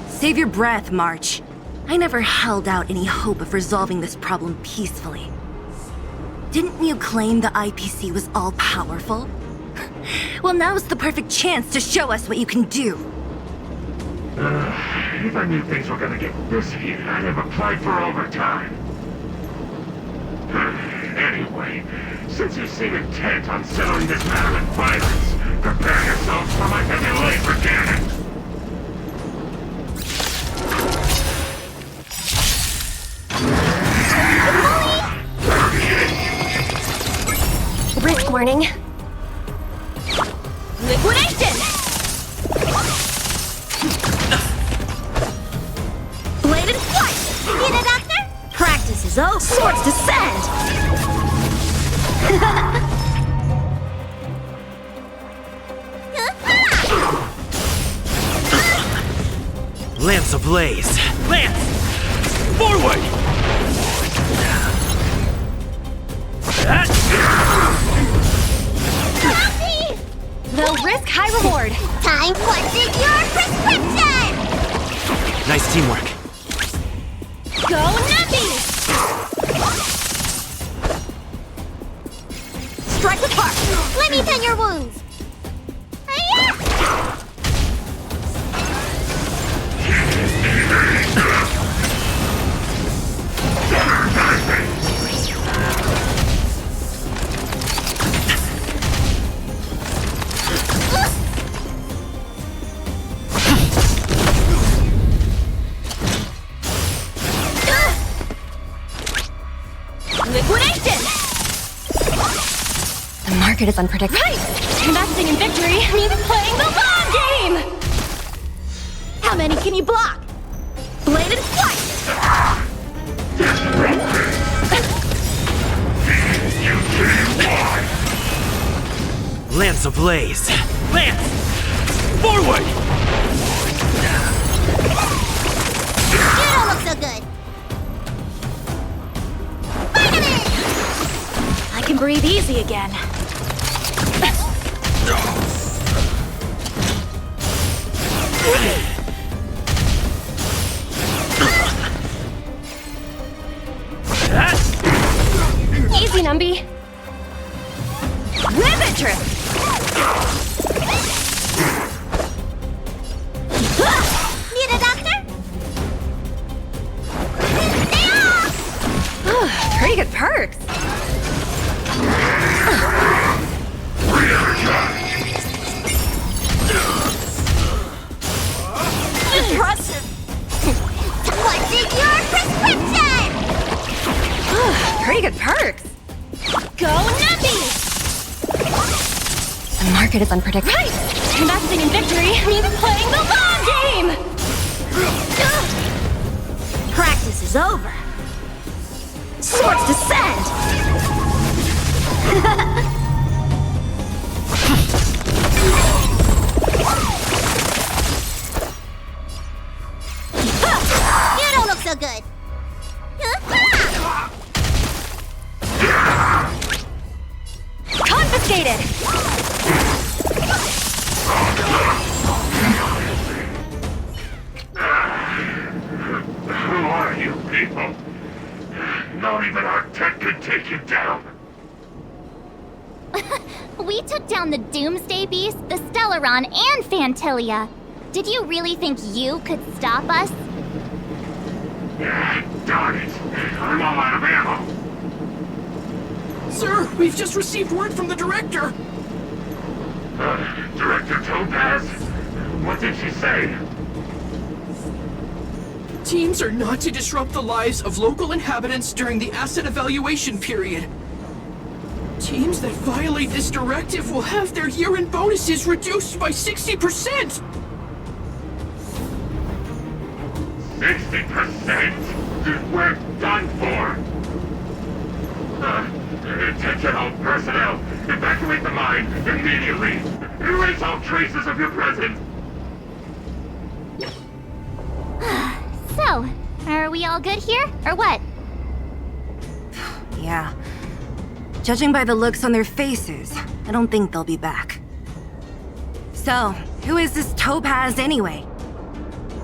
Save your breath, March. I never held out any hope of resolving this problem peacefully. Didn't you claim the IPC was all-powerful? Well, now's the perfect chance to show us what you can do. If I knew things were gonna get this heated, I'd have applied for overtime. Anyway, since you seem intent on settling this matter with violence, prepare yourselves for my heavy laser cannon! Risk warning. Liquidation! Bladed flight! Need a doctor? Practice is over. Swords descend! Lance ablaze! Lance! Forward! Low risk, high reward. Time for your prescription! Nice teamwork. Go Nuppy! Strike the park! Let me tend your wounds. Liquidation! The market is unpredictable. Right! Investing in victory means playing the long game! How many can you block? Bladed flight! Lance ablaze! Lance! Forward! You don't look so good. I can breathe easy again. Easy, Numby. Ribbit trip! Need a doctor? Pretty good perks. Impressive! What's in your prescription? Pretty good perks. Go Nuppy! The market is unpredictable. Right! Investing in victory means playing the long game! Practice is over. Swords descend! You don't look so good. Confiscated! Who are you people? Not even our tech could take you down. We took down the Doomsday Beast, the Stellaron, and Fantilia. Did you really think you could stop us? Darn it! I'm all out of ammo! Sir, we've just received word from the director! Director Topaz? What did she say? Teams are not to disrupt the lives of local inhabitants during the asset evaluation period. Teams that violate this directive will have their year-end bonuses reduced by 60%! 60%? We're done for! Attention all personnel! Evacuate the mine immediately! Erase all traces of your presence! So, are we all good here, or what? Yeah. Judging by the looks on their faces, I don't think they'll be back. So, who is this Topaz anyway?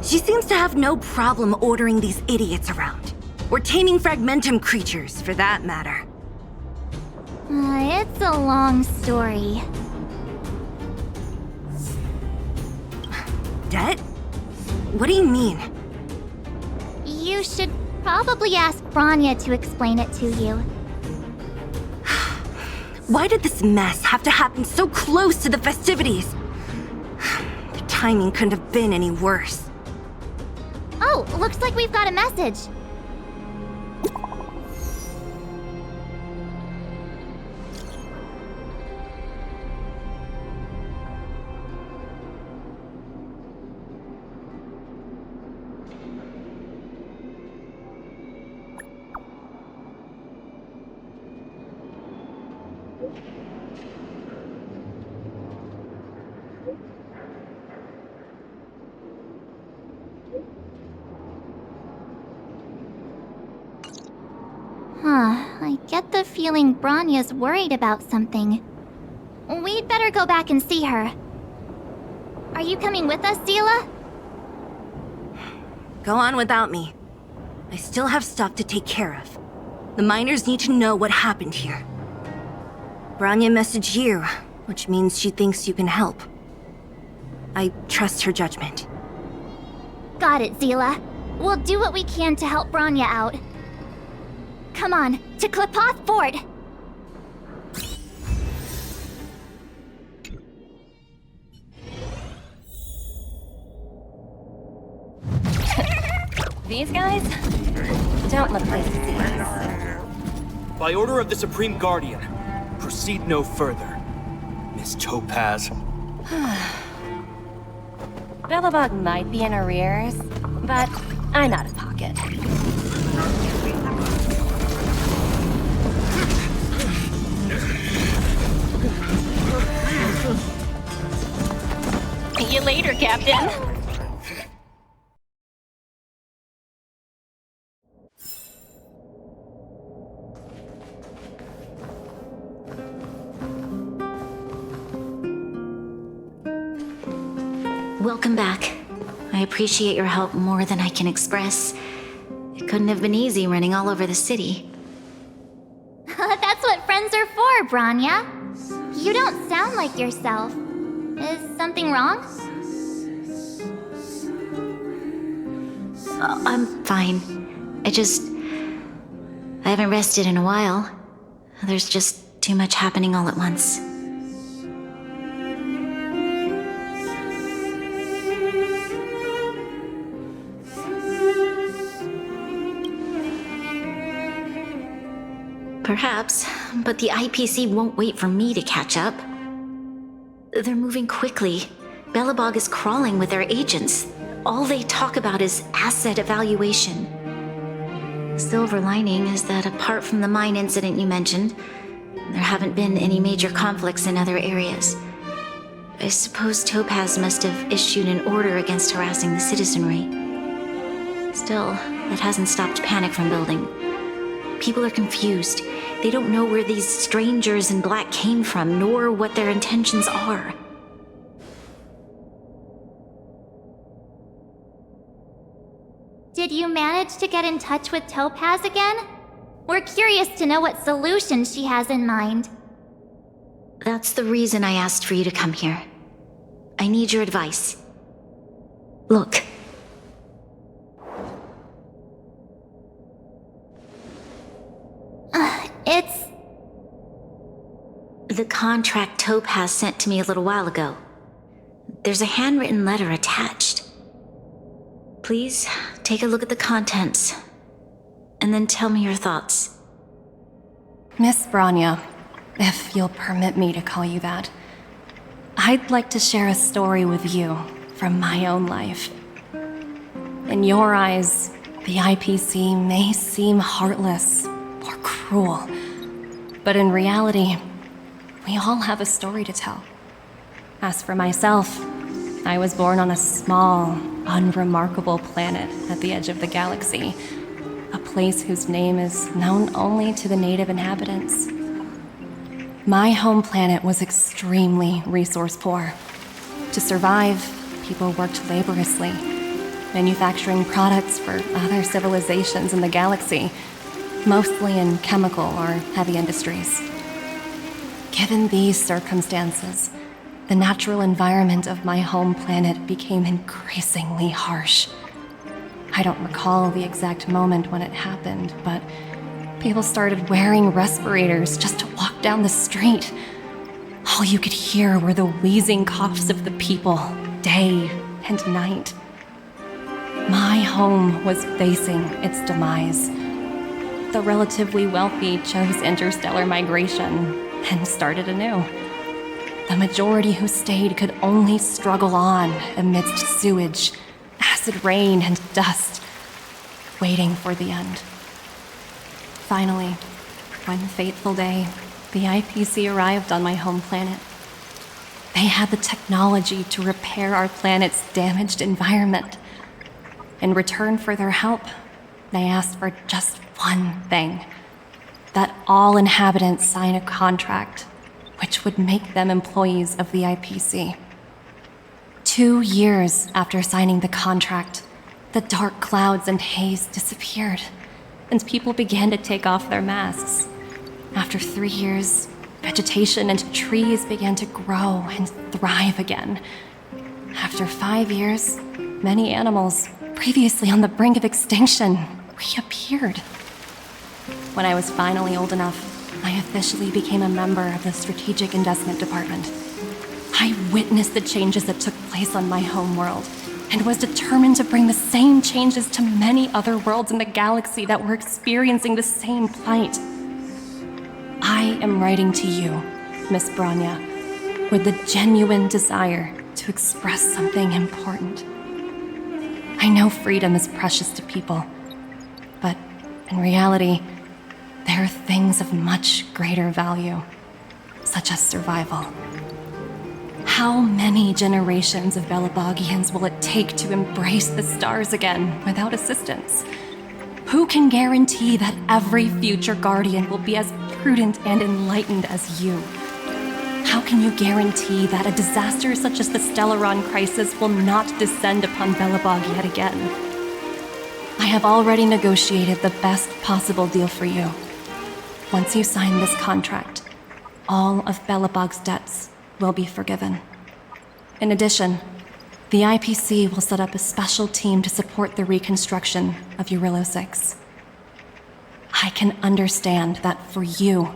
She seems to have no problem ordering these idiots around. Or taming fragmentum creatures, for that matter. It's a long story. Det? What do you mean? You should probably ask Branya to explain it to you. Why did this mess have to happen so close to the festivities? The timing couldn't have been any worse. Oh, looks like we've got a message. I get the feeling Branya's worried about something. We'd better go back and see her. Are you coming with us, Zila? Go on without me. I still have stuff to take care of. The miners need to know what happened here. Branya messaged you, which means she thinks you can help. I trust her judgment. Got it, Zila. We'll do what we can to help Branya out. Come on, to Klipoth Fort! These guys don't look like thieves. By order of the Supreme Guardian, proceed no further, Miss Topaz. Belobog might be in arrears, but I'm out of pocket. See you later, Captain. Welcome back. I appreciate your help more than I can express. It couldn't have been easy running all over the city. That's what friends are for, Branya. You don't sound like yourself. Is something wrong? I'm fine. I haven't rested in a while. There's just too much happening all at once. Perhaps, but the IPC won't wait for me to catch up. They're moving quickly. Belobog is crawling with their agents. All they talk about is asset evaluation. The silver lining is that apart from the mine incident you mentioned, there haven't been any major conflicts in other areas. I suppose Topaz must have issued an order against harassing the citizenry. Still, that hasn't stopped panic from building. People are confused. They don't know where these strangers in black came from, nor what their intentions are. Did you manage to get in touch with Topaz again? We're curious to know what solution she has in mind. That's the reason I asked for you to come here. I need your advice. Look. The contract Topaz sent to me a little while ago. There's a handwritten letter attached. Please take a look at the contents, and then tell me your thoughts. Miss Branya, if you'll permit me to call you that, I'd like to share a story with you from my own life. In your eyes, the IPC may seem heartless or cruel, but in reality, we all have a story to tell. As for myself, I was born on a small, unremarkable planet at the edge of the galaxy, a place whose name is known only to the native inhabitants. My home planet was extremely resource poor. To survive, people worked laboriously, manufacturing products for other civilizations in the galaxy, mostly in chemical or heavy industries. Given these circumstances, the natural environment of my home planet became increasingly harsh. I don't recall the exact moment when it happened, but people started wearing respirators just to walk down the street. All you could hear were the wheezing coughs of the people, day and night. My home was facing its demise. The relatively wealthy chose interstellar migration and started anew. The majority who stayed could only struggle on amidst sewage, acid rain, and dust, waiting for the end. Finally, one fateful day, the IPC arrived on my home planet. They had the technology to repair our planet's damaged environment. In return for their help, they asked for just one thing: that all inhabitants sign a contract which would make them employees of the IPC. 2 years after signing the contract, the dark clouds and haze disappeared, and people began to take off their masks. After 3 years, vegetation and trees began to grow and thrive again. After 5 years, many animals, previously on the brink of extinction, reappeared. When I was finally old enough, I officially became a member of the Strategic Investment Department. I witnessed the changes that took place on my home world, and was determined to bring the same changes to many other worlds in the galaxy that were experiencing the same plight. I am writing to you, Miss Branya, with the genuine desire to express something important. I know freedom is precious to people, but in reality, there are things of much greater value, such as survival. How many generations of Belabogians will it take to embrace the stars again without assistance? Who can guarantee that every future Guardian will be as prudent and enlightened as you? How can you guarantee that a disaster such as the Stellaron crisis will not descend upon Belobog yet again? I have already negotiated the best possible deal for you. Once you sign this contract, all of Belobog's debts will be forgiven. In addition, the IPC will set up a special team to support the reconstruction of Urilo 6. I can understand that for you,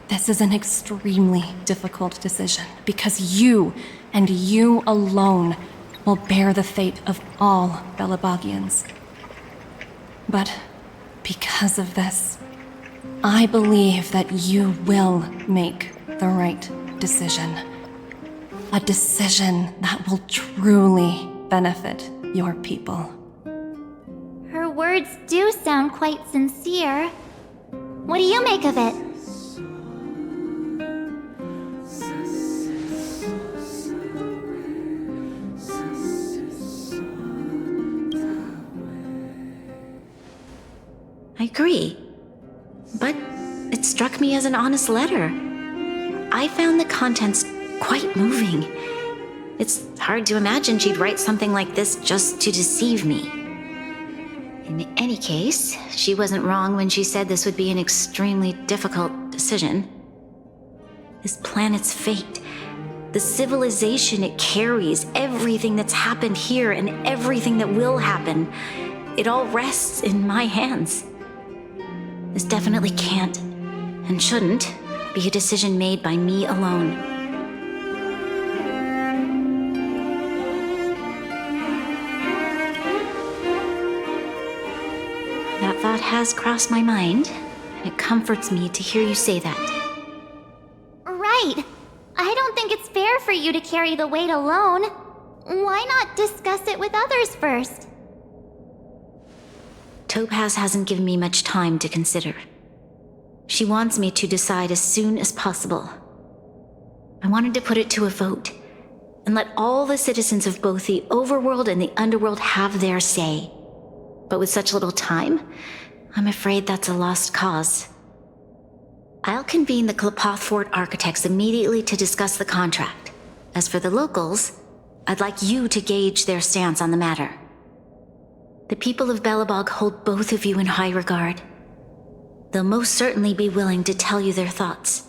this is an extremely difficult decision, because you, and you alone, will bear the fate of all Belabogians. But because of this, I believe that you will make the right decision. A decision that will truly benefit your people. Her words do sound quite sincere. What do you make of it? I agree. But it struck me as an honest letter. I found the contents quite moving. It's hard to imagine she'd write something like this just to deceive me. In any case, she wasn't wrong when she said this would be an extremely difficult decision. This planet's fate, the civilization it carries, everything that's happened here and everything that will happen, it all rests in my hands. This definitely can't, and shouldn't, be a decision made by me alone. That thought has crossed my mind. It comforts me to hear you say that. Right. I don't think it's fair for you to carry the weight alone. Why not discuss it with others first? Topaz hasn't given me much time to consider. She wants me to decide as soon as possible. I wanted to put it to a vote, and let all the citizens of both the overworld and the underworld have their say. But with such little time, I'm afraid that's a lost cause. I'll convene the Klapothfort architects immediately to discuss the contract. As for the locals, I'd like you to gauge their stance on the matter. The people of Belobog hold both of you in high regard. They'll most certainly be willing to tell you their thoughts.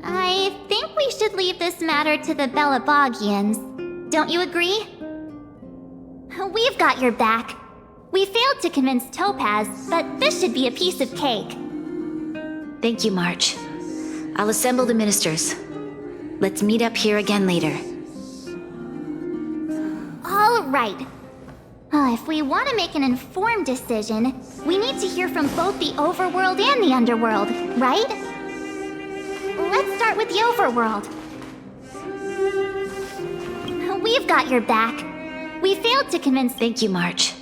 I think we should leave this matter to the Belobogians. Don't you agree? We've got your back. We failed to convince Topaz, but this should be a piece of cake. Thank you, March. I'll assemble the ministers. Let's meet up here again later. All right. If we want to make an informed decision, we need to hear from both the overworld and the underworld, right? Let's start with the overworld. We've got your back. We failed to convince... Thank you, March.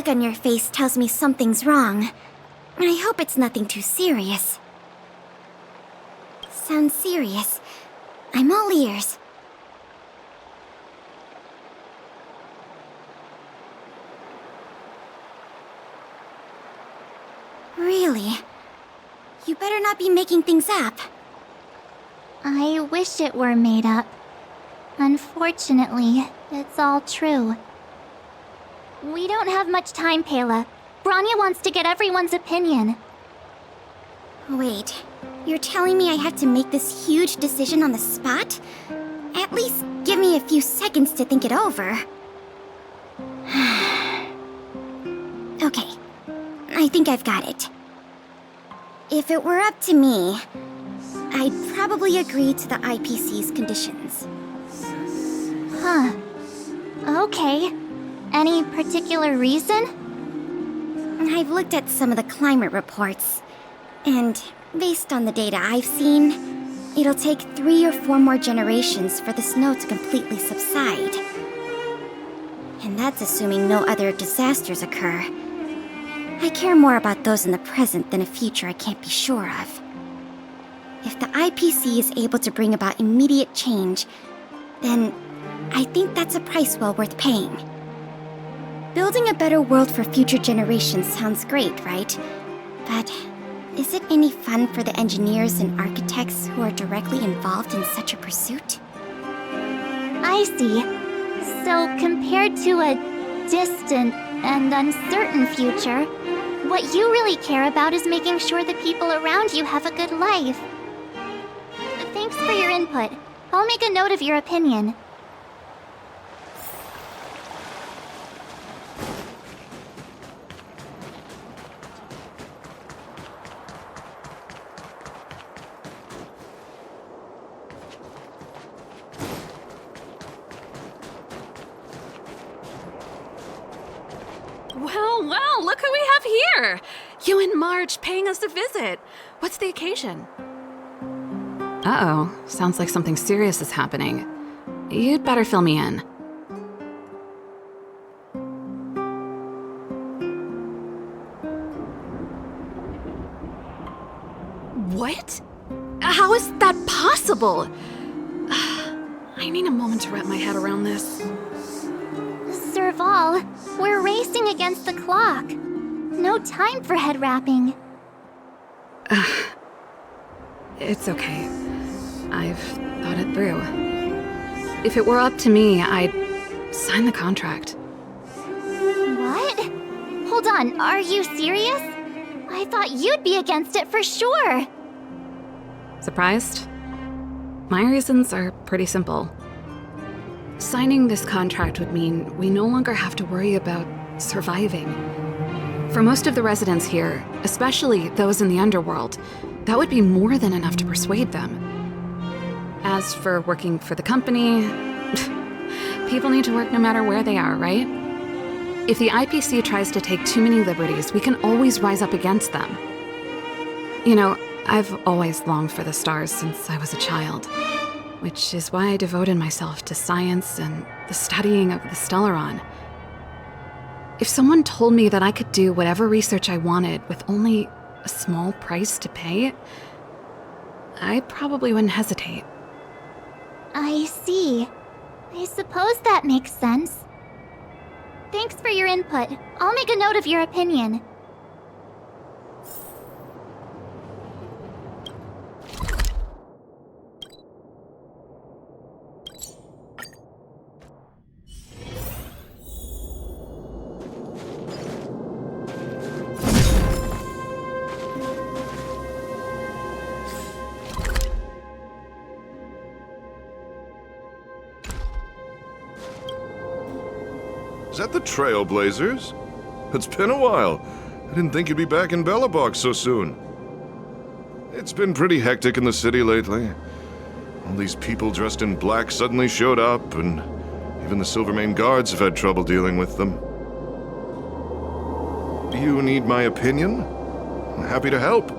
On your face tells me something's wrong. I hope it's nothing too serious. Sounds serious. I'm all ears. Really? You better not be making things up. I wish it were made up. Unfortunately, it's all true. We don't have much time, Pela. Branya wants to get everyone's opinion. Wait, you're telling me I have to make this huge decision on the spot? At least give me a few seconds to think it over. Okay, I think I've got it. If it were up to me, I'd probably agree to the IPC's conditions. Huh. Okay. Any particular reason? I've looked at some of the climate reports, and based on the data I've seen, it'll take 3 or 4 more generations for the snow to completely subside. And that's assuming no other disasters occur. I care more about those in the present than a future I can't be sure of. If the IPC is able to bring about immediate change, then I think that's a price well worth paying. Building a better world for future generations sounds great, right? But is it any fun for the engineers and architects who are directly involved in such a pursuit? I see. So compared to a distant and uncertain future, what you really care about is making sure the people around you have a good life. Thanks for your input. I'll make a note of your opinion. Well, look who we have here! You and March paying us a visit. What's the occasion? Uh-oh, sounds like something serious is happening. You'd better fill me in. What? How is that possible? I need a moment to wrap my head around this. all. We're racing against the clock. No time for head wrapping. It's okay. I've thought it through. If it were up to me, I'd sign the contract. What? Hold on, are you serious? I thought you'd be against it for sure. Surprised? My reasons are pretty simple. Signing this contract would mean we no longer have to worry about surviving. For most of the residents here, especially those in the underworld, that would be more than enough to persuade them. As for working for the company, people need to work no matter where they are, right? If the IPC tries to take too many liberties, we can always rise up against them. You know, I've always longed for the stars since I was a child, which is why I devoted myself to science and the studying of the Stellaron. If someone told me that I could do whatever research I wanted with only a small price to pay, I probably wouldn't hesitate. I see. I suppose that makes sense. Thanks for your input. I'll make a note of your opinion. Is that the Trailblazers? It's been a while. I didn't think you'd be back in Belobog so soon. It's been pretty hectic in the city lately. All these people dressed in black suddenly showed up, and even the Silvermane guards have had trouble dealing with them. Do you need my opinion? I'm happy to help.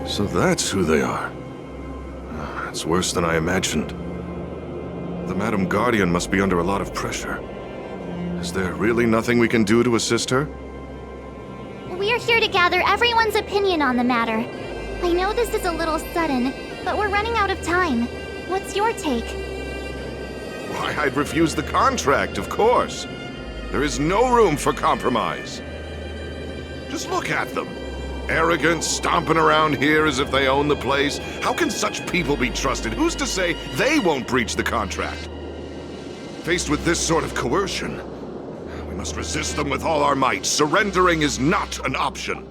So that's who they are. It's worse than I imagined. The Madam Guardian must be under a lot of pressure. Is there really nothing we can do to assist her? We're here to gather everyone's opinion on the matter. I know this is a little sudden, but we're running out of time. What's your take? Why, I'd refuse the contract, of course. There is no room for compromise. Just look at them. Arrogant, stomping around here as if they own the place. How can such people be trusted? Who's to say they won't breach the contract? Faced with this sort of coercion, we must resist them with all our might. Surrendering is not an option.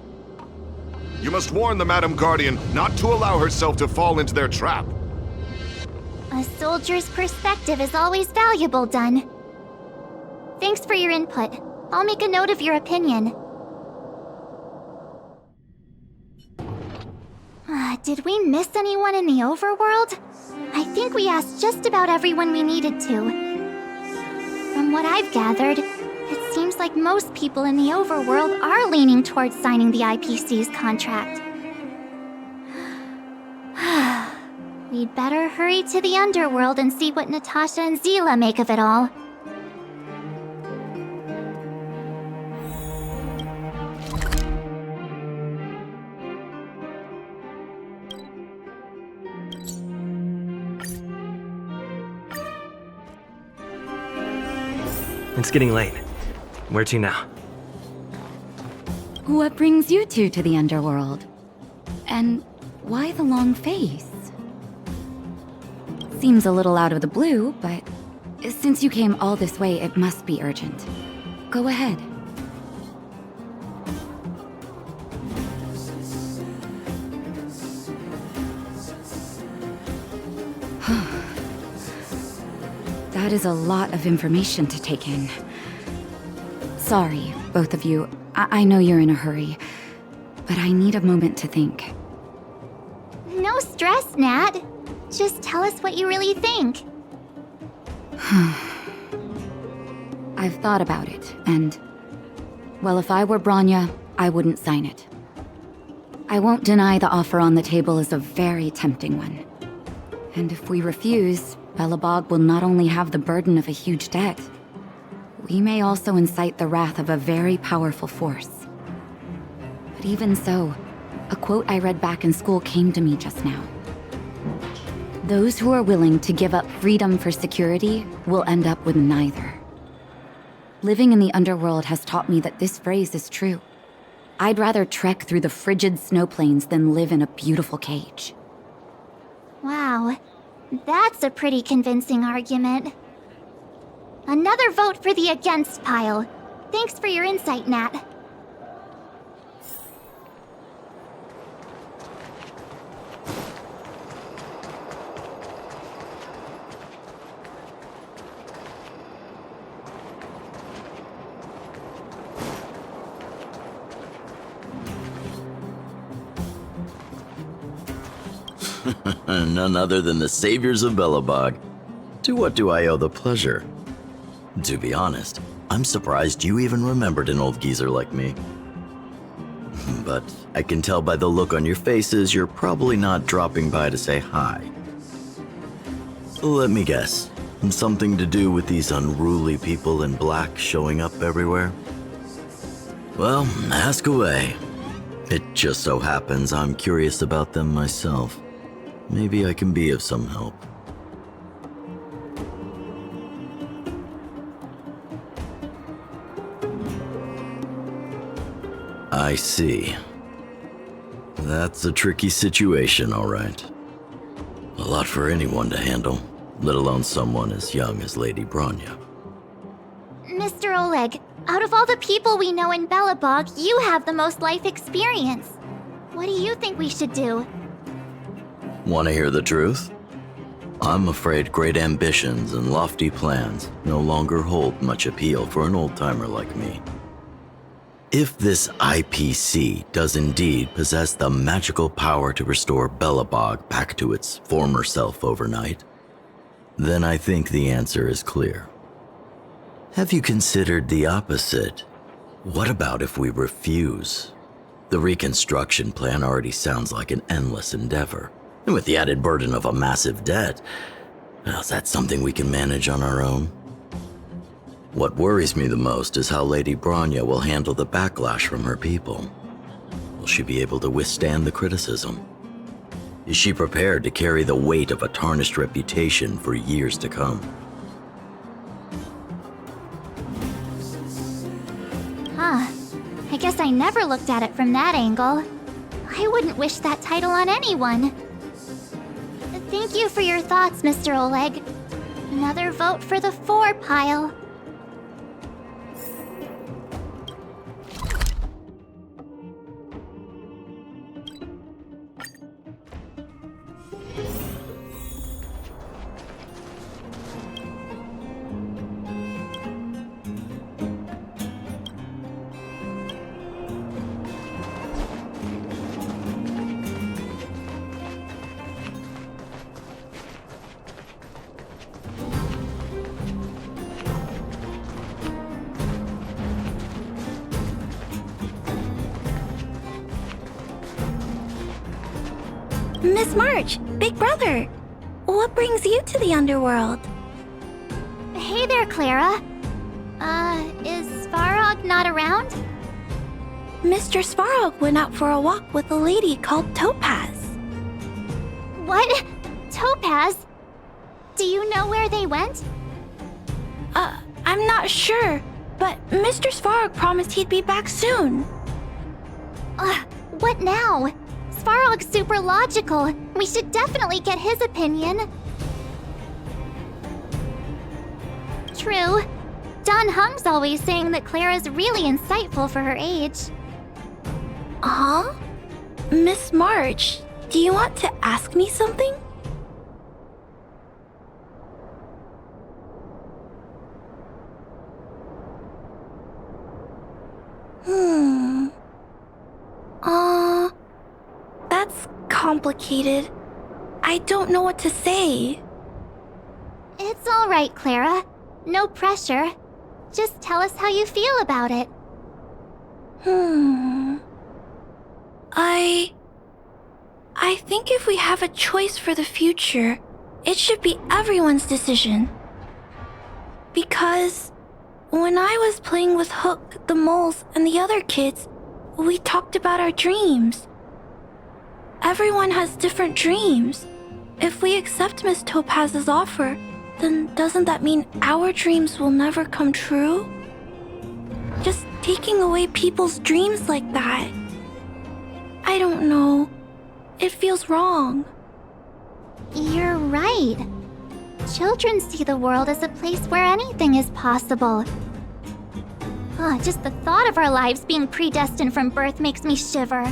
You must warn the Madam Guardian not to allow herself to fall into their trap. A soldier's perspective is always valuable, Dun. Thanks for your input. I'll make a note of your opinion. Did we miss anyone in the overworld? I think we asked just about everyone we needed to. From what I've gathered, it seems like most people in the overworld are leaning towards signing the IPC's contract. We'd better hurry to the underworld and see what Natasha and Zila make of it all. It's getting late. Where to now? What brings you two to the underworld? And why the long face? Seems a little out of the blue, but since you came all this way, it must be urgent. Go ahead. That is a lot of information to take in. Sorry, both of you. I know you're in a hurry, but I need a moment to think. No stress, Nat. Just tell us what you really think. I've thought about it, and... well, if I were Bronya, I wouldn't sign it. I won't deny the offer on the table is a very tempting one. And if we refuse, Belobog will not only have the burden of a huge debt, we may also incite the wrath of a very powerful force. But even so, A quote I read back in school came to me just now. Those who are willing to give up freedom for security will end up with neither. Living in the underworld has taught me that this phrase is true. I'd rather trek through the frigid snowplains than live in a beautiful cage. Wow, that's a pretty convincing argument. Another vote for the against pile. Thanks for your insight, Nat. None other than the saviors of Belobog. To what do I owe the pleasure? To be honest, I'm surprised you even remembered an old geezer like me. But I can tell by the look on your faces you're probably not dropping by to say hi. Let me guess, something to do with these unruly people in black showing up everywhere? Well, ask away. It just so happens I'm curious about them myself. Maybe I can be of some help. I see. That's a tricky situation, all right. A lot for anyone to handle, let alone someone as young as Lady Bronya. Mr. Oleg, out of all the people we know in Belobog, you have the most life experience. What do you think we should do? Want to hear the truth? I'm afraid great ambitions and lofty plans no longer hold much appeal for an old-timer like me. If this IPC does indeed possess the magical power to restore Belobog back to its former self overnight, then I think the answer is clear. Have you considered the opposite? What about if we refuse? The reconstruction plan already sounds like an endless endeavor. And with the added burden of a massive debt, well, is that something we can manage on our own? What worries me the most is how Lady Bronya will handle the backlash from her people. Will she be able to withstand the criticism? Is she prepared to carry the weight of a tarnished reputation for years to come? Huh. I guess I never looked at it from that angle. I wouldn't wish that title on anyone. Thank you for your thoughts, Mr. Oleg. Another vote for the 4 pile. Miss March, Big Brother, what brings you to the underworld? Hey there, Clara. Is Svarog not around? Mr. Svarog went out for a walk with a lady called Topaz. What? Topaz? Do you know where they went? I'm not sure, but Mr. Svarog promised he'd be back soon. What now? Svarog's super logical. We should definitely get his opinion. True. Don Hung's always saying that Clara's really insightful for her age. Huh? Miss March, do you want to ask me something? That's complicated. I don't know what to say. It's all right, Clara. No pressure. Just tell us how you feel about it. I think if we have a choice for the future, it should be everyone's decision. Because when I was playing with Hook, the moles, and the other kids, we talked about our dreams. everyone has different dreams. If we accept Miss Topaz's offer, then doesn't that mean our dreams will never come true? Just taking away people's dreams like that. I don't know. It feels wrong. You're right. Children see the world as a place where anything is possible. Just the thought of our lives being predestined from birth makes me shiver.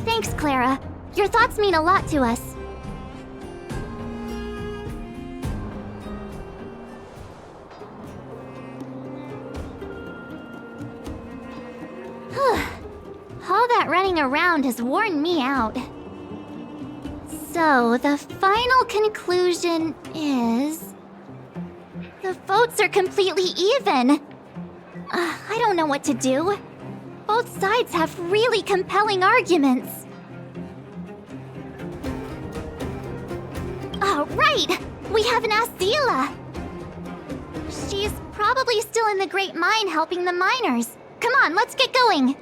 Thanks, Clara. Your thoughts mean a lot to us. All that running around has worn me out. So, the final conclusion is... the votes are completely even. I don't know what to do. Both sides have really compelling arguments. Right! We haven't asked Zila. She's probably still in the Great Mine helping the miners. Come on, let's get going.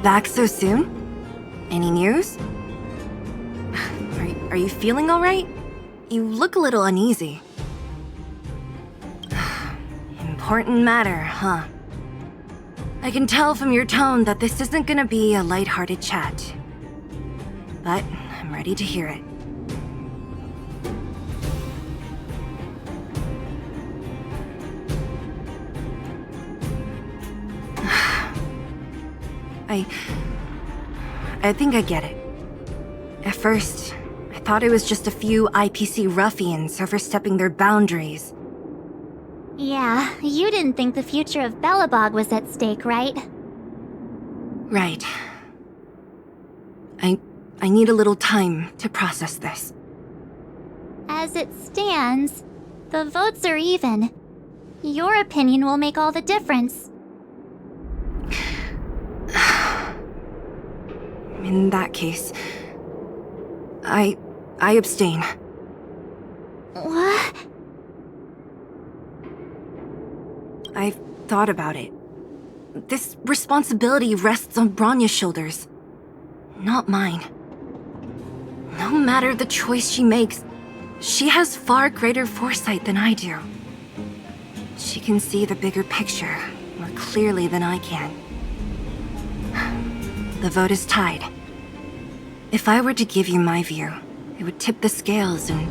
Back so soon? Any news? Are you feeling alright? You look a little uneasy. Important matter, huh? I can tell from your tone that this isn't gonna be a lighthearted chat. But I'm ready to hear it. I think I get it. At first, I thought it was just a few IPC ruffians overstepping their boundaries. Yeah, you didn't think the future of Belobog was at stake, right? Right. I need a little time to process this. As it stands, the votes are even. Your opinion will make all the difference. In that case, I abstain. What? I've thought about it. This responsibility rests on Bronya's shoulders, not mine. No matter the choice she makes, she has far greater foresight than I do. She can see the bigger picture more clearly than I can. The vote is tied. If I were to give you my view, it would tip the scales and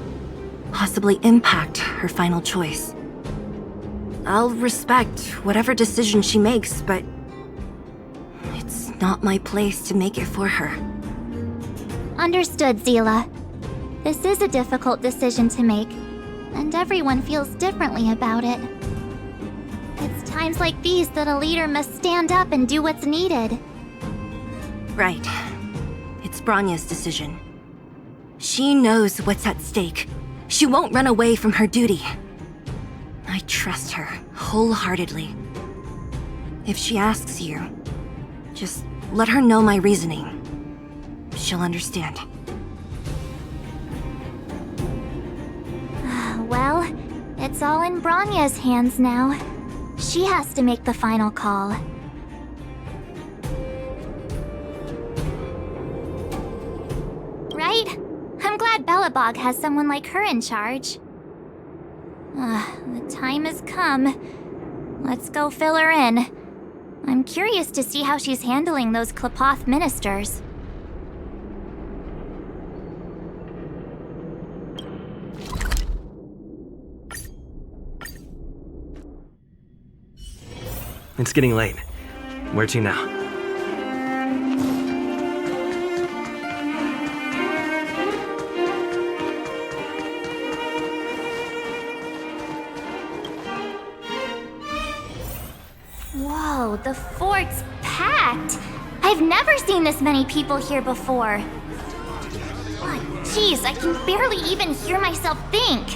possibly impact her final choice. I'll respect whatever decision she makes, but it's not my place to make it for her. Understood, Zila. This is a difficult decision to make, and everyone feels differently about it. It's times like these that a leader must stand up and do what's needed. Right. It's Bronya's decision. She knows what's at stake. She won't run away from her duty. I trust her wholeheartedly. If she asks you, just let her know my reasoning. She'll understand. Well, it's all in Bronya's hands now. She has to make the final call. Right? I'm glad Belobog has someone like her in charge. The time has come. Let's go fill her in. I'm curious to see how she's handling those Klapoth ministers. It's getting late. Where to now? Whoa, the fort's packed! I've never seen this many people here before. Jeez, I can barely even hear myself think.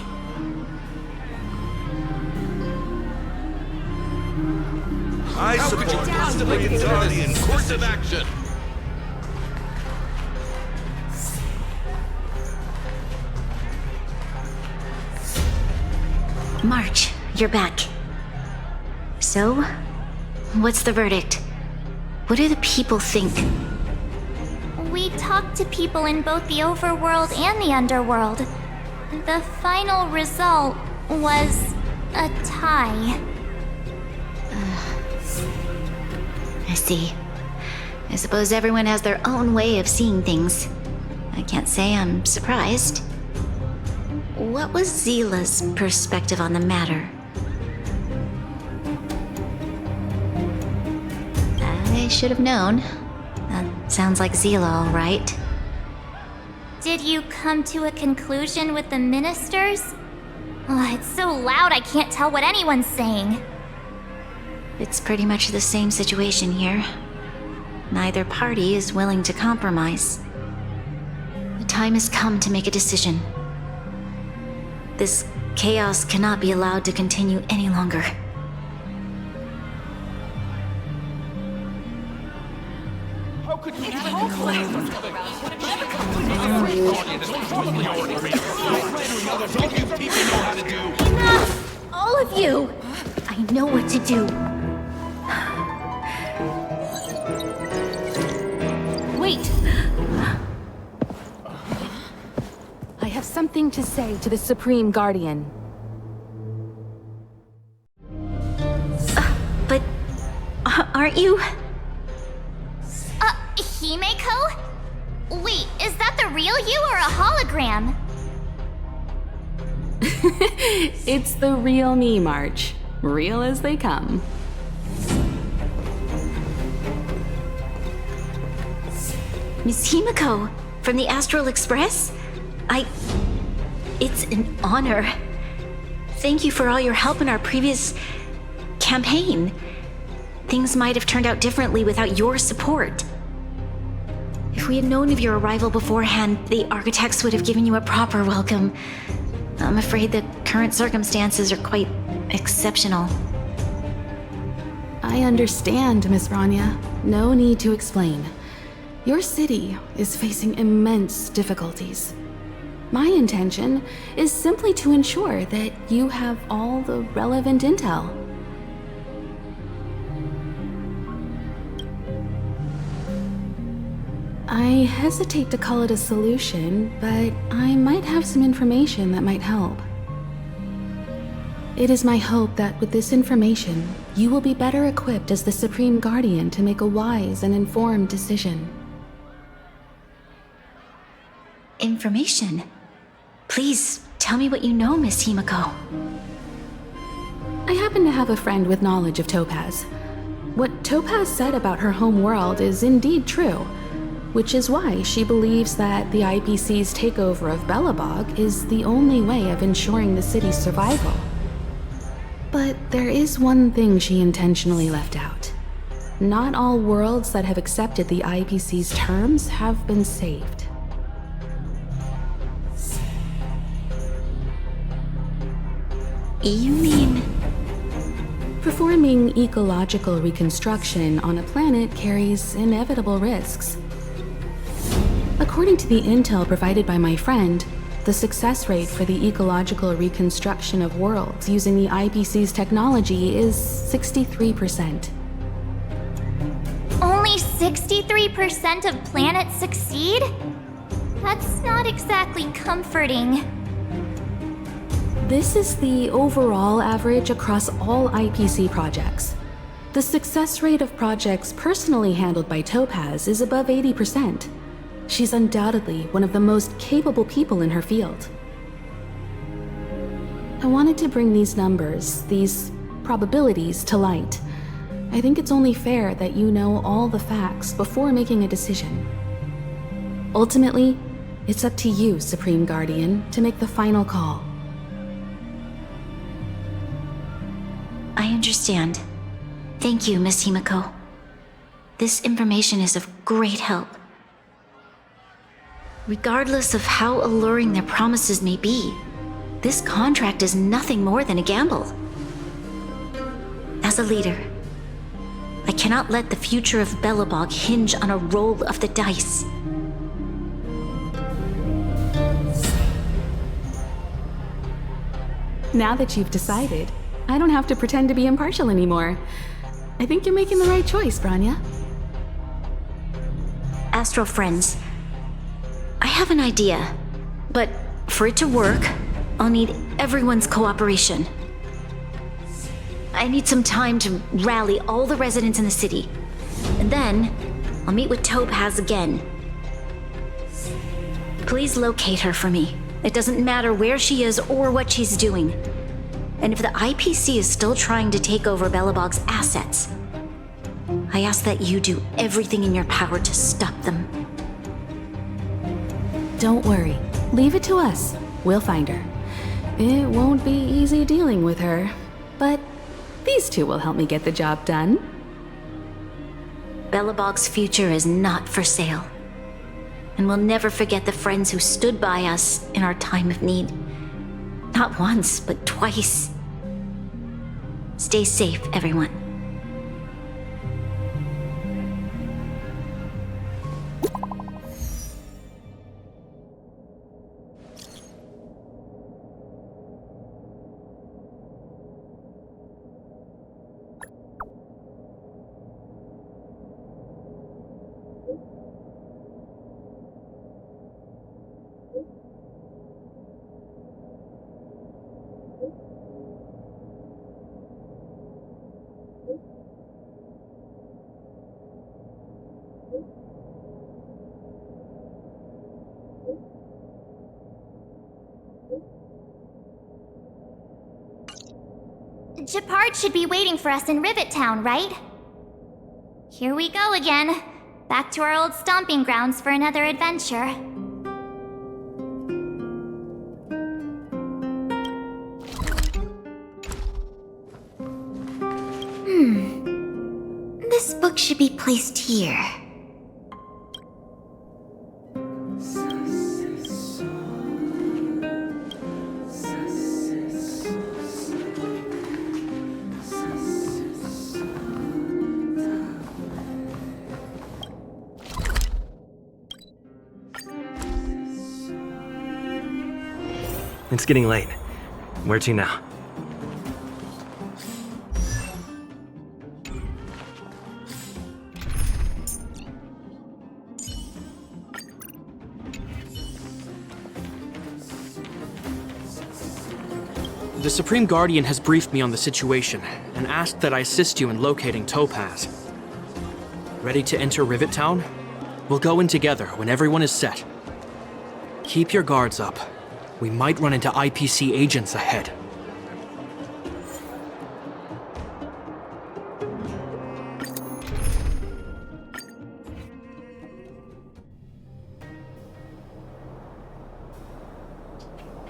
I support the Guardian course of action. March, you're back. So, what's the verdict? What do the people think? We talked to people in both the overworld and the underworld. The final result was a tie. I see. I suppose everyone has their own way of seeing things. I can't say I'm surprised. What was Zila's perspective on the matter? I should have known. That sounds like Zila, all right. Did you come to a conclusion with the ministers? Oh, it's so loud I can't tell what anyone's saying. It's pretty much the same situation here. Neither party is willing to compromise. The time has come to make a decision. This chaos cannot be allowed to continue any longer. How could you Enough! All of you! I know what to do. Wait! I have something to say to the Supreme Guardian. But aren't you? Himeko? Wait, is that the real you or a hologram? It's the real me, March. Real as they come. Miss Himeko, from the Astral Express? It's an honor. Thank you for all your help in our previous campaign. Things might have turned out differently without your support. If we had known of your arrival beforehand, the architects would have given you a proper welcome. I'm afraid the current circumstances are quite exceptional. I understand, Miss Rania. No need to explain. Your city is facing immense difficulties. My intention is simply to ensure that you have all the relevant intel. I hesitate to call it a solution, but I might have some information that might help. It is my hope that with this information, you will be better equipped as the Supreme Guardian to make a wise and informed decision. Information? Please, tell me what you know, Miss Himeko. I happen to have a friend with knowledge of Topaz. What Topaz said about her home world is indeed true, which is why she believes that the IPC's takeover of Belobog is the only way of ensuring the city's survival. But there is one thing she intentionally left out. Not all worlds that have accepted the IPC's terms have been saved. You mean? Performing ecological reconstruction on a planet carries inevitable risks. According to the intel provided by my friend, the success rate for the ecological reconstruction of worlds using the IPC's technology is 63%. Only 63% of planets succeed? That's not exactly comforting. This is the overall average across all IPC projects. The success rate of projects personally handled by Topaz is above 80%. She's undoubtedly one of the most capable people in her field. I wanted to bring these numbers, these probabilities, to light. I think it's only fair that you know all the facts before making a decision. Ultimately, it's up to you, Supreme Guardian, to make the final call. I understand. Thank you, Miss Himeko. This information is of great help. Regardless of how alluring their promises may be, this contract is nothing more than a gamble. As a leader, I cannot let the future of Belobog hinge on a roll of the dice. Now that you've decided, I don't have to pretend to be impartial anymore. I think you're making the right choice, Bronya. Astral friends, I have an idea, but for it to work, I'll need everyone's cooperation. I need some time to rally all the residents in the city, and then I'll meet with Topaz again. Please locate her for me. It doesn't matter where she is or what she's doing. And if the IPC is still trying to take over Belobog's assets, I ask that you do everything in your power to stop them. Don't worry. Leave it to us. We'll find her. It won't be easy dealing with her, but these two will help me get the job done. Belobog's future is not for sale. And we'll never forget the friends who stood by us in our time of need. Not once, but twice. Stay safe, everyone. Gepard should be waiting for us in Rivet Town, right? Here we go again. Back to our old stomping grounds for another adventure. This book should be placed here. It's getting late. Where to now? The Supreme Guardian has briefed me on the situation and asked that I assist you in locating Topaz. Ready to enter Rivet Town? We'll go in together when everyone is set. Keep your guards up. We might run into IPC agents ahead.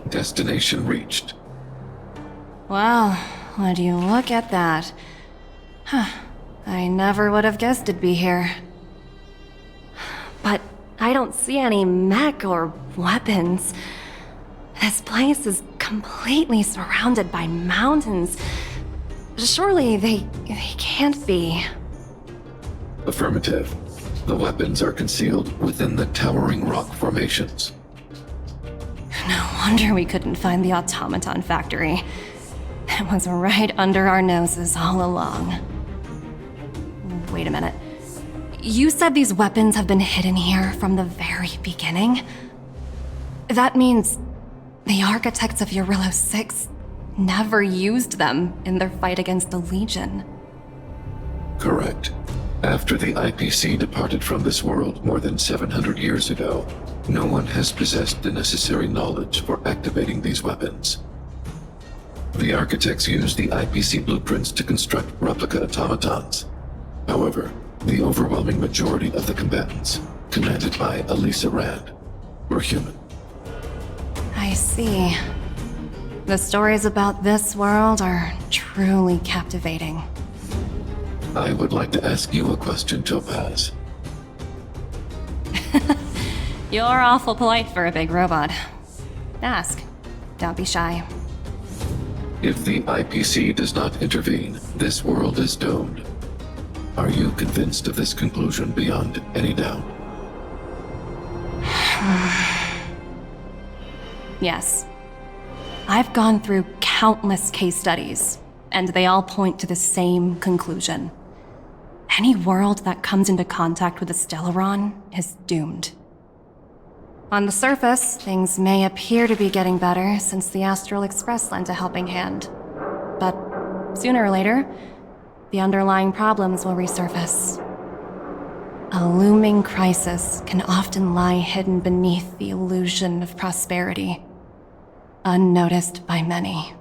Destination reached. Well, would you look at that? Huh. I never would have guessed it'd be here. But I don't see any mech or weapons. This place is completely surrounded by mountains. Surely they can't be. Affirmative. The weapons are concealed within the towering rock formations. No wonder we couldn't find the automaton factory. It was right under our noses all along. Wait a minute. You said these weapons have been hidden here from the very beginning? That means the architects of Eurylos 6 never used them in their fight against the Legion. Correct. After the IPC departed from this world more than 700 years ago, no one has possessed the necessary knowledge for activating these weapons. The architects used the IPC blueprints to construct replica automatons. However, the overwhelming majority of the combatants, commanded by Elisa Rand, were human. I see. The stories about this world are truly captivating. I would like to ask you a question, Topaz. You're awful polite for a big robot. Ask. Don't be shy. If the IPC does not intervene, this world is doomed. Are you convinced of this conclusion beyond any doubt? Yes. I've gone through countless case studies, and they all point to the same conclusion. Any world that comes into contact with a Stellaron is doomed. On the surface, things may appear to be getting better since the Astral Express lent a helping hand. But sooner or later, the underlying problems will resurface. A looming crisis can often lie hidden beneath the illusion of prosperity, unnoticed by many.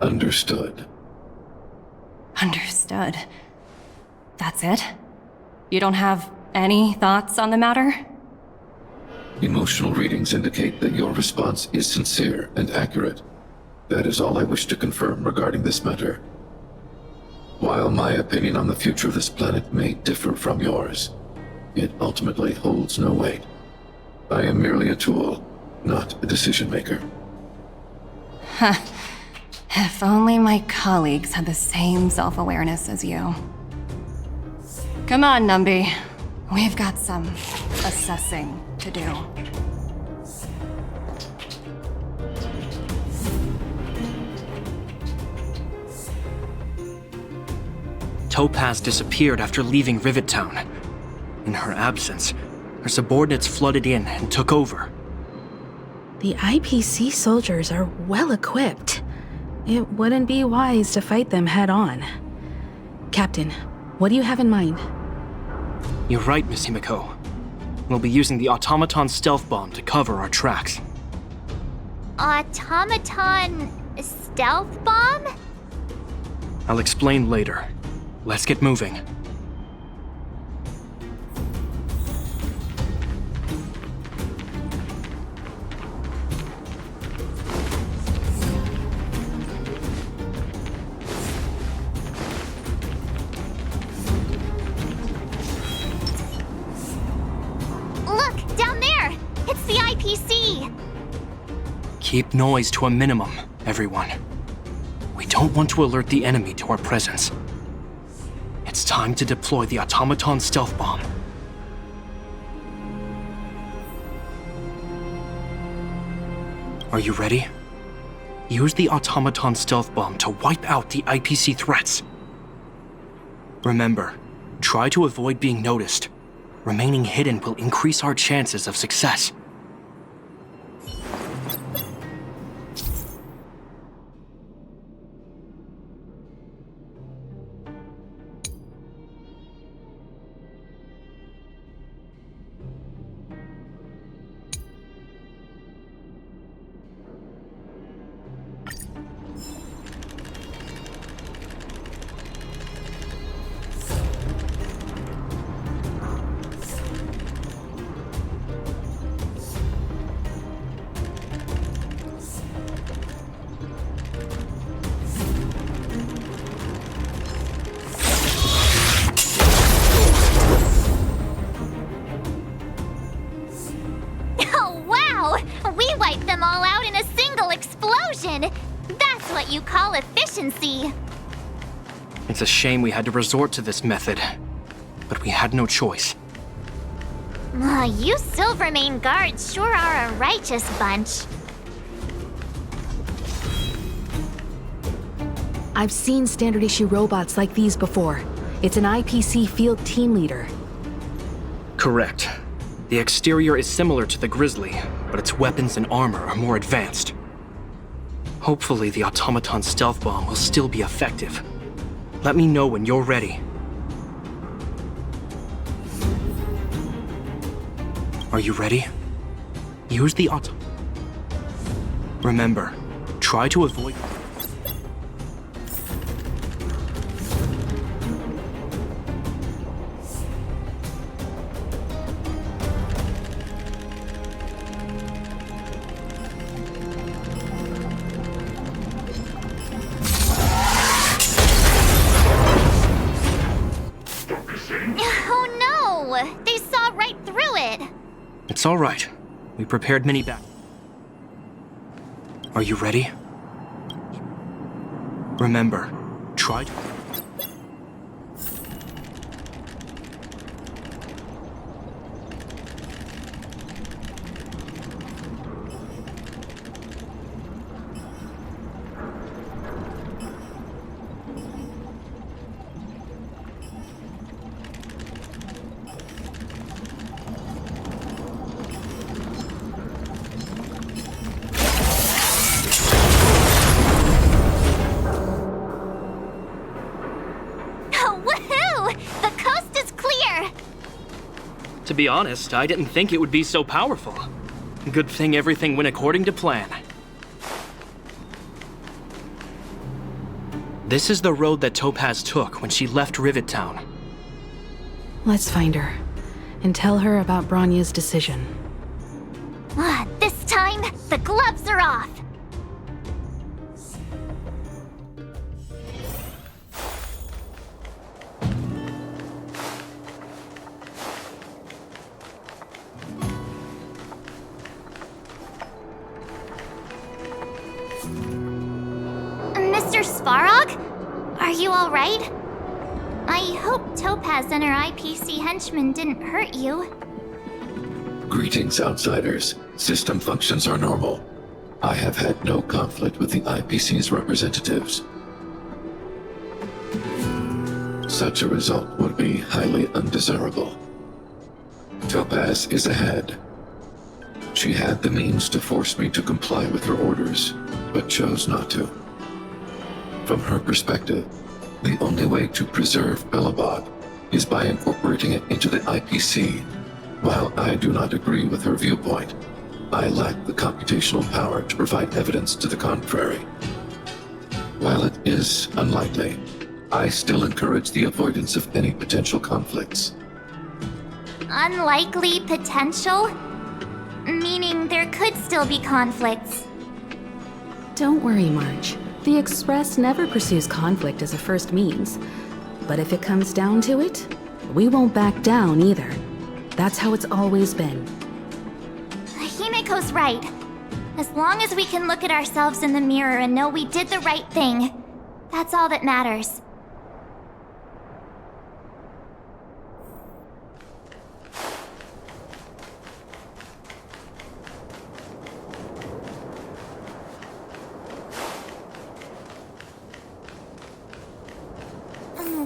Understood. Understood. That's it? You don't have any thoughts on the matter? Emotional readings indicate that your response is sincere and accurate. That is all I wish to confirm regarding this matter. While my opinion on the future of this planet may differ from yours, it ultimately holds no weight. I am merely a tool, not a decision maker. Huh. If only my colleagues had the same self-awareness as you. Come on, Numby. We've got some assessing to do. Topaz disappeared after leaving Rivet Town. In her absence, her subordinates flooded in and took over. The IPC soldiers are well equipped. It wouldn't be wise to fight them head on. Captain, what do you have in mind? You're right, Miss Himiko. We'll be using the automaton stealth bomb to cover our tracks. Automaton stealth bomb? I'll explain later. Let's get moving. Look, down there! It's the IPC! Keep noise to a minimum, everyone. We don't want to alert the enemy to our presence. It's time to deploy the automaton stealth bomb. Are you ready? Use the automaton stealth bomb to wipe out the IPC threats. Remember, try to avoid being noticed. Remaining hidden will increase our chances of success. We wiped them all out in a single explosion! That's what you call efficiency! It's a shame we had to resort to this method, but we had no choice. You Silvermane guards sure are a righteous bunch. I've seen standard issue robots like these before. It's an IPC field team leader. Correct. The exterior is similar to the Grizzly, but its weapons and armor are more advanced. Hopefully the automaton stealth bomb will still be effective. Let me know when you're ready. Are you ready? Use the Remember, try to avoid... Oh no! They saw right through it! It's all right. We prepared many back. Are you ready? Remember, try to... To be honest, I didn't think it would be so powerful. Good thing everything went according to plan. This is the road that Topaz took when she left Rivet Town. Let's find her and tell her about Bronya's decision. This time, the gloves are off! Mr. Svarog? Are you alright? I hope Topaz and her IPC henchmen didn't hurt you. Greetings, outsiders. System functions are normal. I have had no conflict with the IPC's representatives. Such a result would be highly undesirable. Topaz is ahead. She had the means to force me to comply with her orders, but chose not to. From her perspective, the only way to preserve Belobog is by incorporating it into the IPC. While I do not agree with her viewpoint, I lack the computational power to provide evidence to the contrary. While it is unlikely, I still encourage the avoidance of any potential conflicts. Unlikely potential? Meaning there could still be conflicts. Don't worry, March. The Express never pursues conflict as a first means. But if it comes down to it, we won't back down either. That's how it's always been. Himiko's right. As long as we can look at ourselves in the mirror and know we did the right thing, that's all that matters.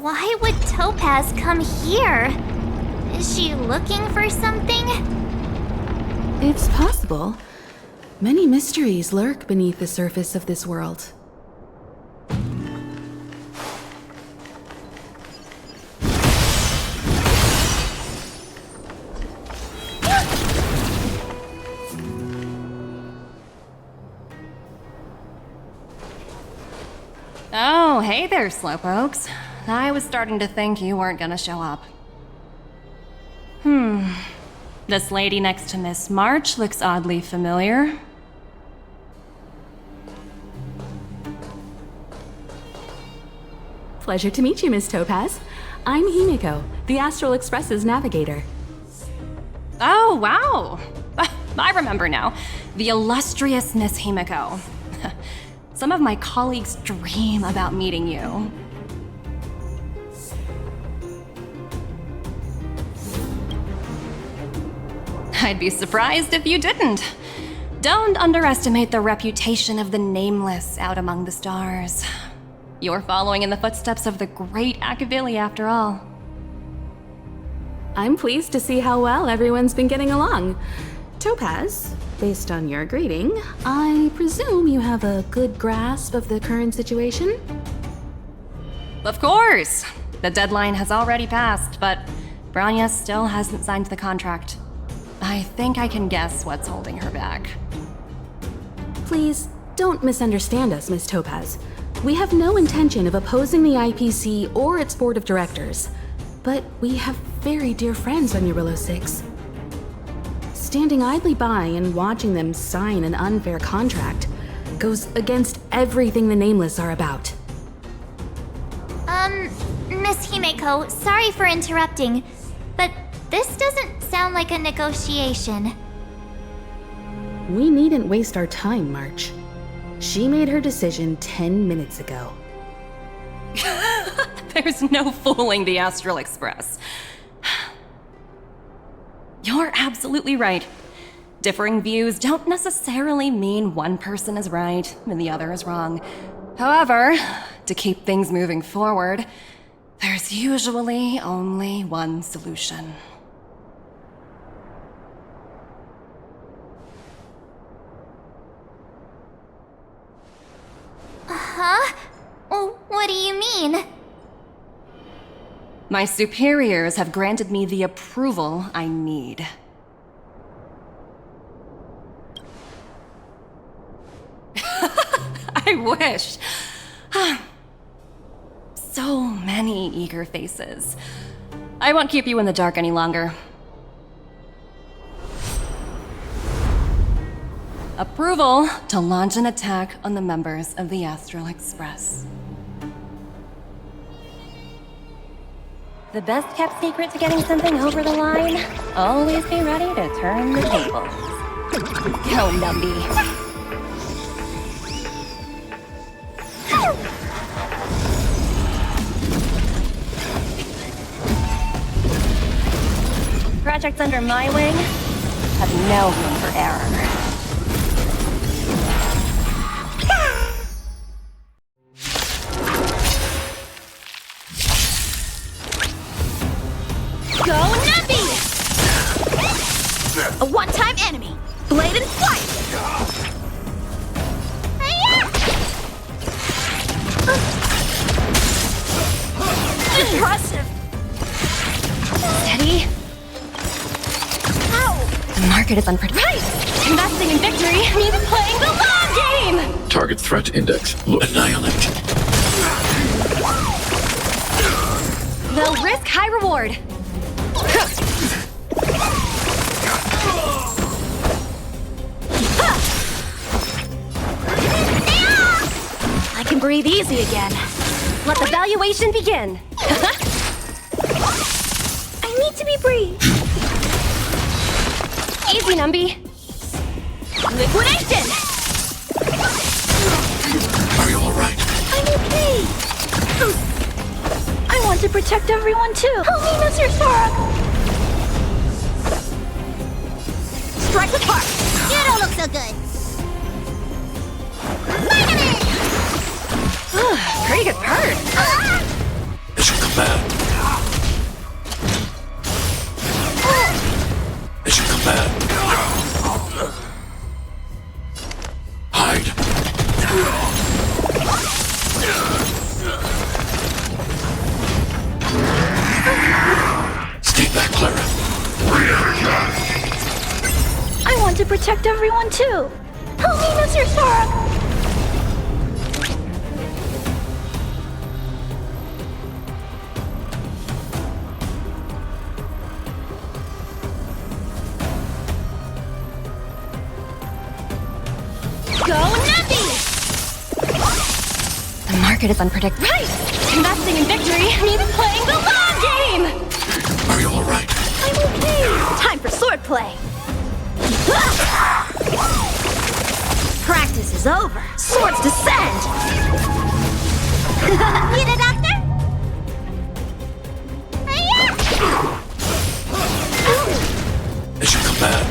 Why would Topaz come here? Is she looking for something? It's possible. Many mysteries lurk beneath the surface of this world. Oh, hey there, Slowpokes. I was starting to think you weren't gonna show up. This lady next to Miss March looks oddly familiar. Pleasure to meet you, Miss Topaz. I'm Himiko, the Astral Express's navigator. Oh, wow! I remember now. The illustrious Miss Himiko. Some of my colleagues dream about meeting you. I'd be surprised if you didn't. Don't underestimate the reputation of the Nameless out among the stars. You're following in the footsteps of the great Akavili, after all. I'm pleased to see how well everyone's been getting along. Topaz, based on your greeting, I presume you have a good grasp of the current situation? Of course! The deadline has already passed, but Bronya still hasn't signed the contract. I think I can guess what's holding her back. Please, don't misunderstand us, Miss Topaz. We have no intention of opposing the IPC or its board of directors, but we have very dear friends on Eurillo 6. Standing idly by and watching them sign an unfair contract goes against everything the Nameless are about. Miss Himeko, sorry for interrupting, but this doesn't sound like a negotiation. We needn't waste our time, March. She made her decision 10 minutes ago. There's no fooling the Astral Express. You're absolutely right. Differing views don't necessarily mean one person is right and the other is wrong. However, to keep things moving forward, there's usually only one solution. Huh? What do you mean? My superiors have granted me the approval I need. I wish. So many eager faces. I won't keep you in the dark any longer. Approval to launch an attack on the members of the Astral Express. The best kept secret to getting something over the line? Always be ready to turn the tables. Go, Numby. Projects under my wing have no room for error. Go, Numpy! A one-time enemy. Blade and flight! Impressive! Steady. Ow! The market is unpredictable. Right! Investing in victory means playing the long game! Target threat index. Annihilate. Low risk, high reward. I can breathe easy again. Let the valuation begin. I need to be brief. Easy, Numby. Liquidation! Are you alright? I'm okay. I want to protect everyone too. Help me, Mr. Sora. Strike the park! You don't look so good. Pretty good part. Mission command. Mission command. Hide. Stay back, Clara. I want to protect everyone too. Help me, Mr. Sora. Go, Numpy! The market is unpredictable. Right! Investing in victory means playing the long game! Are you alright? I'm okay. Time for swordplay! Practice is over. Swords descend! Need a doctor? Mission command.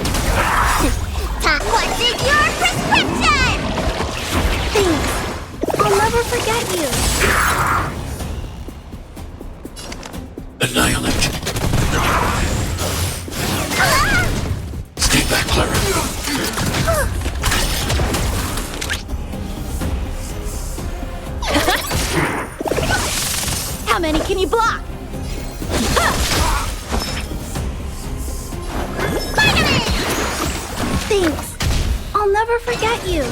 What's in your prescription? Thanks. I'll never forget you. Annihilate. Stay back, Clara. How many can you block? Thanks. I'll never forget you.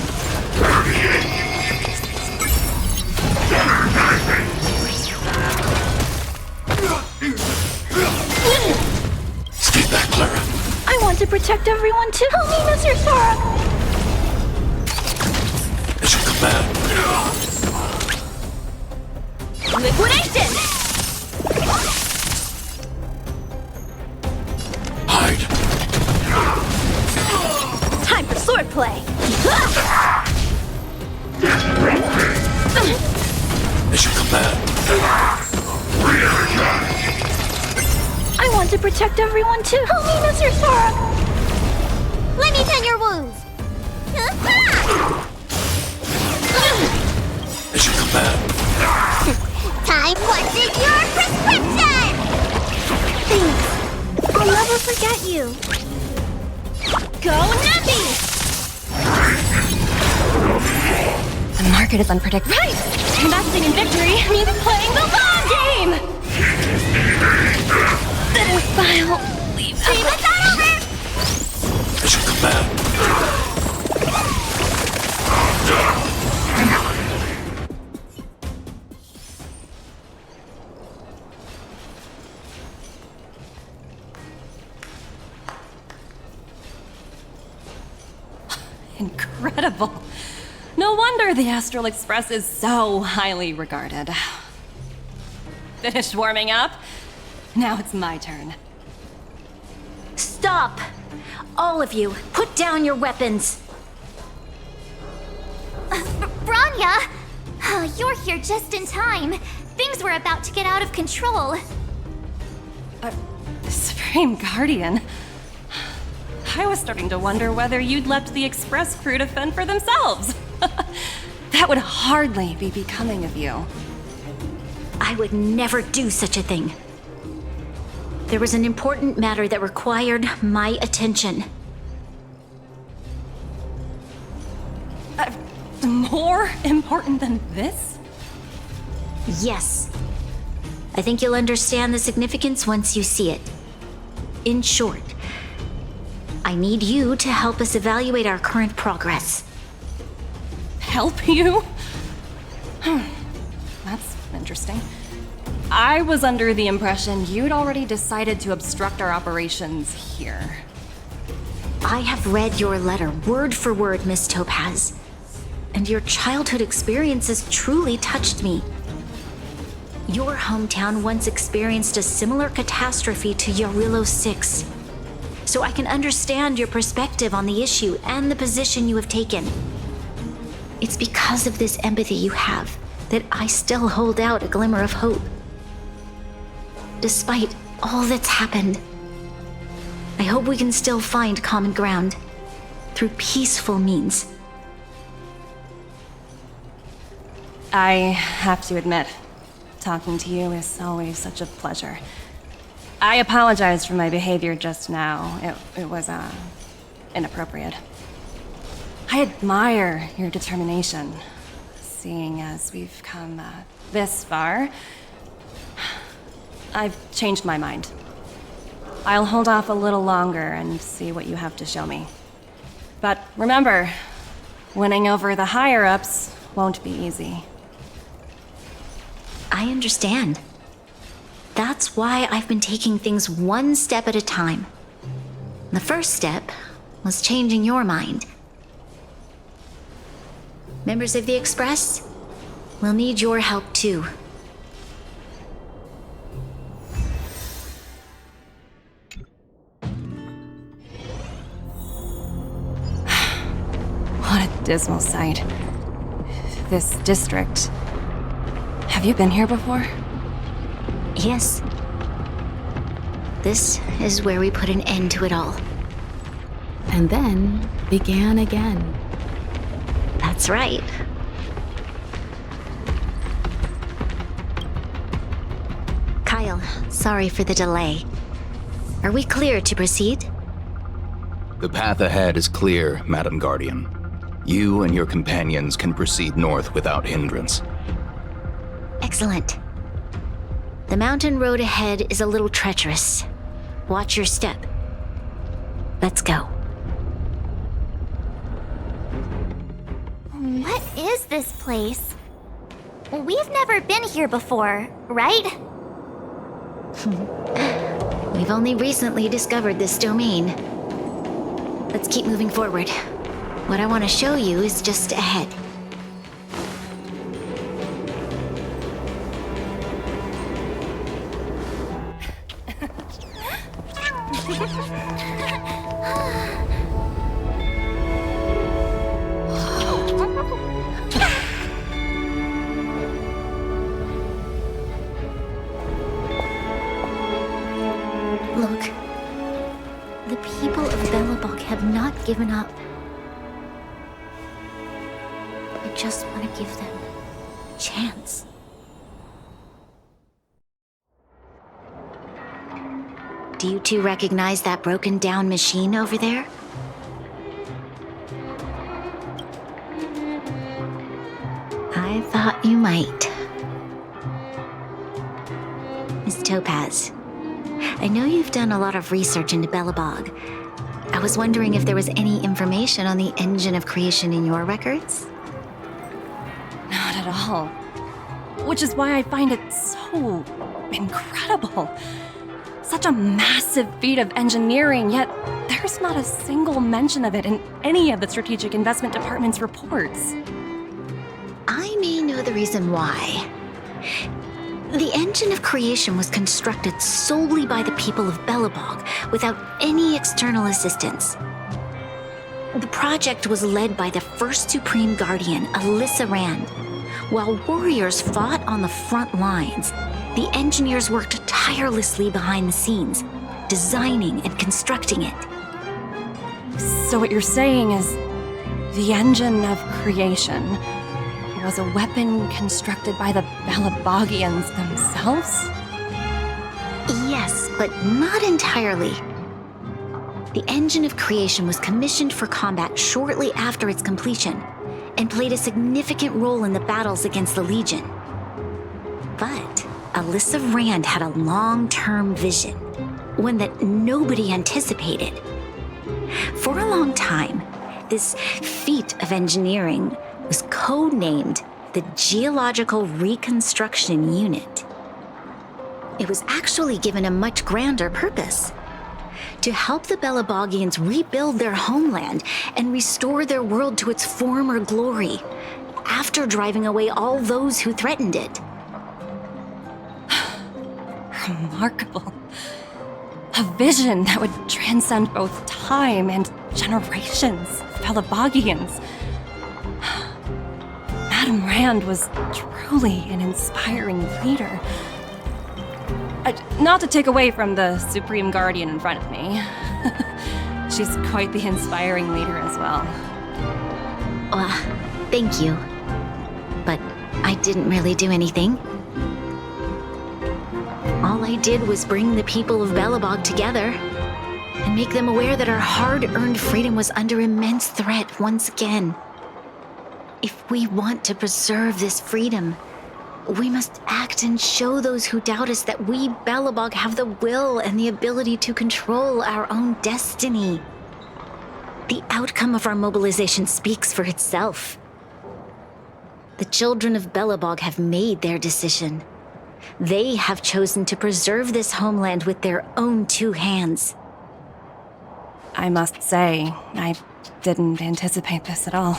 Stay back, Clara. I want to protect everyone too. Help me, Mr. Sora. Mission command. Liquidation! Hide. Time for swordplay! Mission command. I want to protect everyone too. Help me, Mr. Sora. Let me tend your wounds! Mission command. Time what's in your prescription! Thanks. I'll never forget you. Go, Numpy! The market is unpredictable. Right! Investing in victory means playing the long game! I'll leave that. I shall come back. Incredible. No wonder the Astral Express is so highly regarded. Finished warming up? Now it's my turn. Stop! All of you, put down your weapons! Branya! You're here just in time. Things were about to get out of control. Supreme Guardian. I was starting to wonder whether you'd left the Express crew to fend for themselves. That would hardly be becoming of you. I would never do such a thing. There was an important matter that required my attention. More important than this? Yes. I think you'll understand the significance once you see it. In short, I need you to help us evaluate our current progress. Help you? That's interesting. I was under the impression you'd already decided to obstruct our operations here. I have read your letter word for word, Miss Topaz. And your childhood experiences truly touched me. Your hometown once experienced a similar catastrophe to Yarilo 6. So I can understand your perspective on the issue and the position you have taken. It's because of this empathy you have that I still hold out a glimmer of hope. Despite all that's happened, I hope we can still find common ground through peaceful means. I have to admit, talking to you is always such a pleasure. I apologize for my behavior just now. It was, inappropriate. I admire your determination, seeing as we've come, this far. I've changed my mind. I'll hold off a little longer and see what you have to show me. But remember, winning over the higher-ups won't be easy. I understand. That's why I've been taking things one step at a time. The first step was changing your mind. Members of the Express, we'll need your help too. What a dismal sight. This district. Have you been here before? Yes. This is where we put an end to it all. And then began again. That's right. Kyle, sorry for the delay. Are we clear to proceed? The path ahead is clear, Madam Guardian. You and your companions can proceed north without hindrance. Excellent. The mountain road ahead is a little treacherous. Watch your step. Let's go. What is this place? We've never been here before, right? We've only recently discovered this domain. Let's keep moving forward. What I want to show you is just ahead. Look, the people of Belobog have not given up. I just want to give them a chance. Do you two recognize that broken down machine over there? I thought you might. Miss Topaz. I know you've done a lot of research into Belobog. I was wondering if there was any information on the engine of creation in your records? Not at all. Which is why I find it so incredible. Such a massive feat of engineering, yet there's not a single mention of it in any of the Strategic Investment Department's reports. I may know the reason why. The engine of creation was constructed solely by the people of Belobog, without any external assistance. The project was led by the first Supreme Guardian, Alyssa Rand. While warriors fought on the front lines, the engineers worked tirelessly behind the scenes, designing and constructing it. So what you're saying is, the engine of creation was a weapon constructed by the Belabogians themselves? Yes, but not entirely. The engine of creation was commissioned for combat shortly after its completion, and played a significant role in the battles against the Legion. But Alyssa Rand had a long-term vision, one that nobody anticipated. For a long time, this feat of engineering was codenamed the Geological Reconstruction Unit. It was actually given a much grander purpose: to help the Belabogians rebuild their homeland and restore their world to its former glory, after driving away all those who threatened it. Remarkable. A vision that would transcend both time and generations of Belabogians. Madame Rand was truly an inspiring leader. Not to take away from the Supreme Guardian in front of me. She's quite the inspiring leader as well. Thank you. But I didn't really do anything. All I did was bring the people of Belobog together and make them aware that our hard-earned freedom was under immense threat once again. If we want to preserve this freedom, we must act and show those who doubt us that we Belobog have the will and the ability to control our own destiny. The outcome of our mobilization speaks for itself. The children of Belobog have made their decision. They have chosen to preserve this homeland with their own two hands. I must say, I didn't anticipate this at all.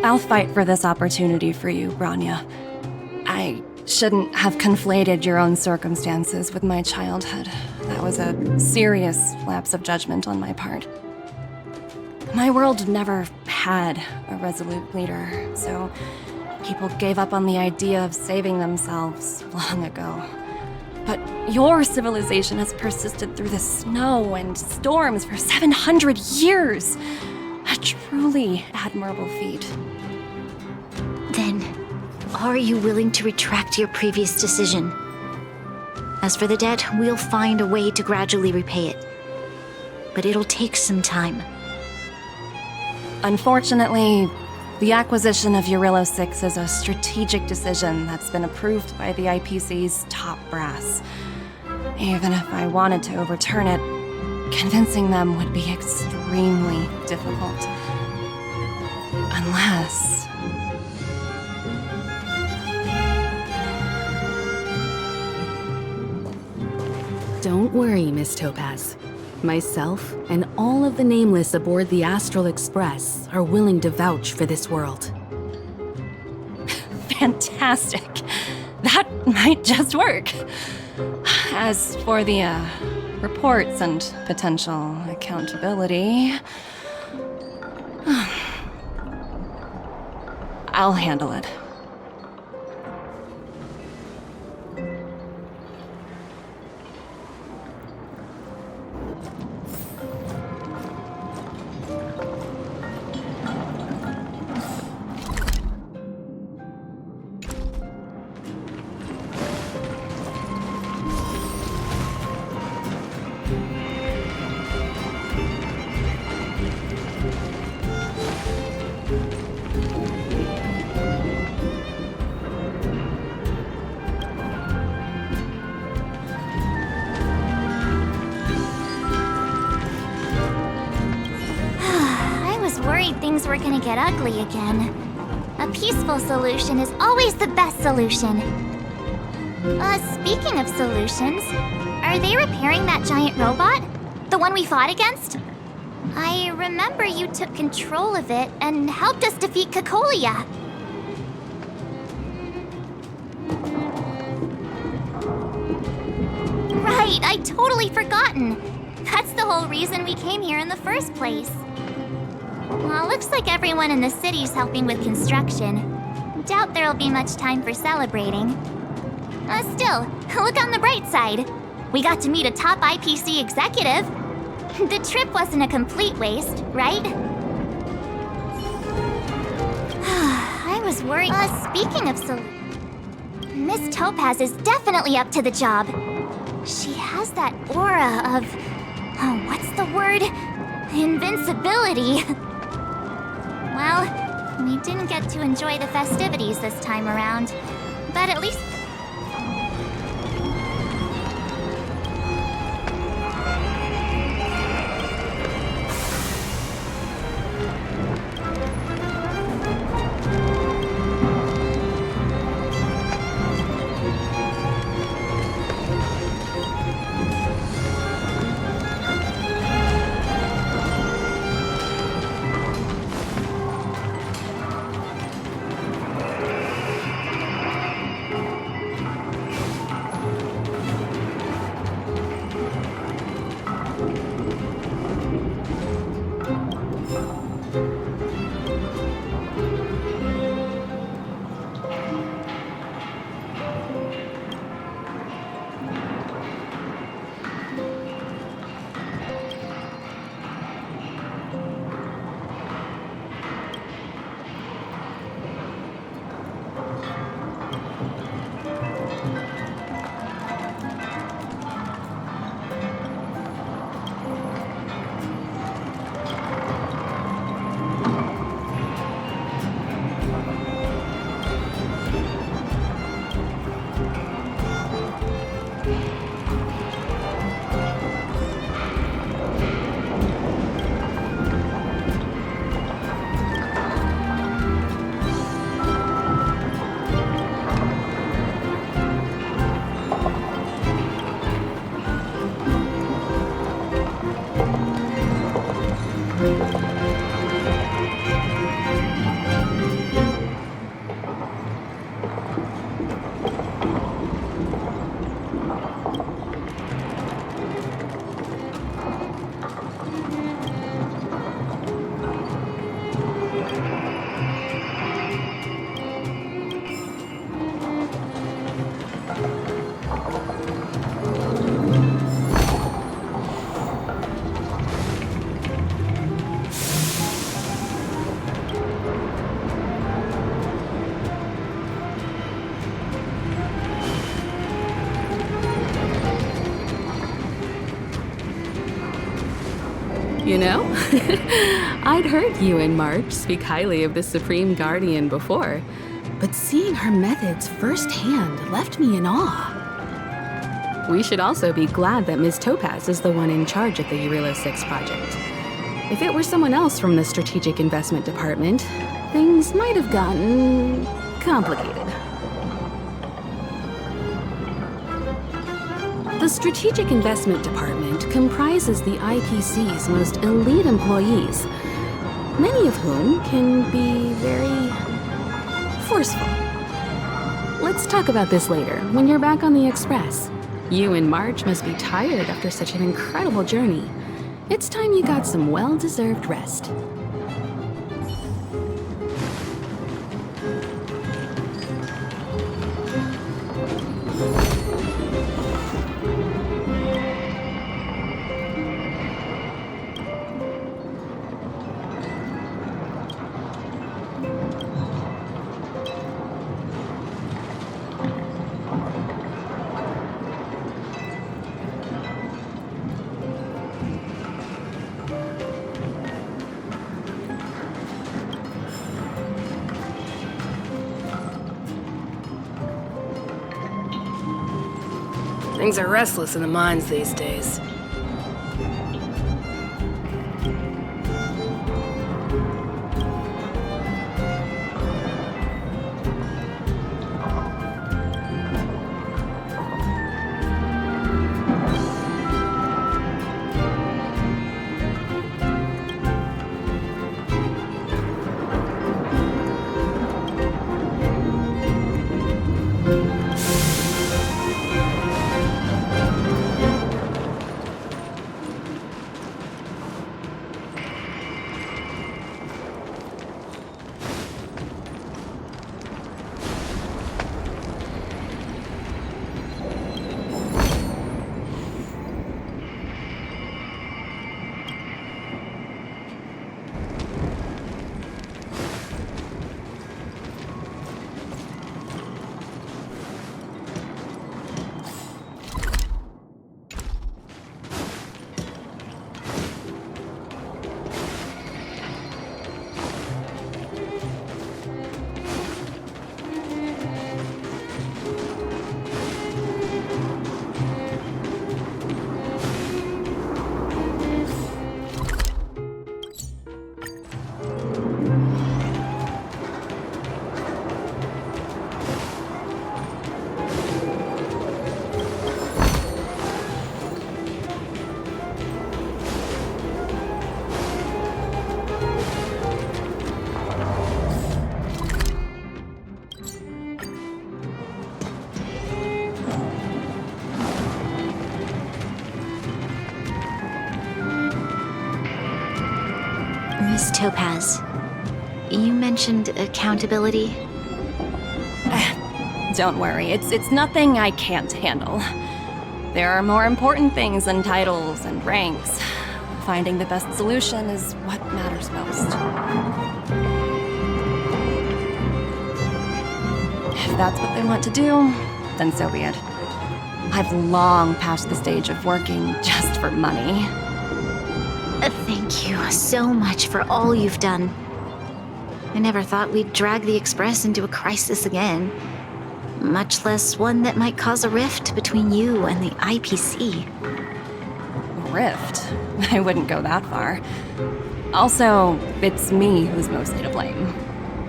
I'll fight for this opportunity for you, Branya. I shouldn't have conflated your own circumstances with my childhood. That was a serious lapse of judgment on my part. My world never had a resolute leader, so people gave up on the idea of saving themselves long ago. But your civilization has persisted through the snow and storms for 700 years. A truly admirable feat. Then, are you willing to retract your previous decision? As for the debt, we'll find a way to gradually repay it. But it'll take some time. Unfortunately, the acquisition of Eurylo 6 is a strategic decision that's been approved by the IPC's top brass. Even if I wanted to overturn it, convincing them would be extremely difficult. Unless... Don't worry, Miss Topaz. Myself and all of the Nameless aboard the Astral Express are willing to vouch for this world. Fantastic. That might just work. As for the reports and potential accountability, I'll handle it. things were gonna get ugly again. A peaceful solution is always the best solution. Speaking of solutions, are they repairing that giant robot? The one we fought against? I remember you took control of it and helped us defeat Cocolia. Right, I'd totally forgotten. That's the whole reason we came here in the first place. Well, looks like everyone in the city's helping with construction. Doubt there'll be much time for celebrating. Still, look on the bright side. We got to meet a top IPC executive. The trip wasn't a complete waste, right? I was worried. Speaking of Miss Topaz is definitely up to the job. She has that aura of... what's the word? Invincibility. Well, we didn't get to enjoy the festivities this time around, but at least... You know, I'd heard you and March speak highly of the Supreme Guardian before, but seeing her methods firsthand left me in awe. We should also be glad that Ms. Topaz is the one in charge at the Eurilo 6 project. If it were someone else from the Strategic Investment Department, things might have gotten complicated. The Strategic Investment Department comprises the IPC's most elite employees, many of whom can be very forceful. Let's talk about this later, when you're back on the Express. You and March must be tired after such an incredible journey. It's time you got some well-deserved rest. Things are restless in the mines these days. Miss Topaz, you mentioned accountability. Don't worry, it's nothing I can't handle. There are more important things than titles and ranks. Finding the best solution is what matters most. If that's what they want to do, then so be it. I've long passed the stage of working just for money. Thank you so much for all you've done. I never thought we'd drag the Express into a crisis again, much less one that might cause a rift between you and the IPC. Rift? I wouldn't go that far. Also, it's me who's mostly to blame.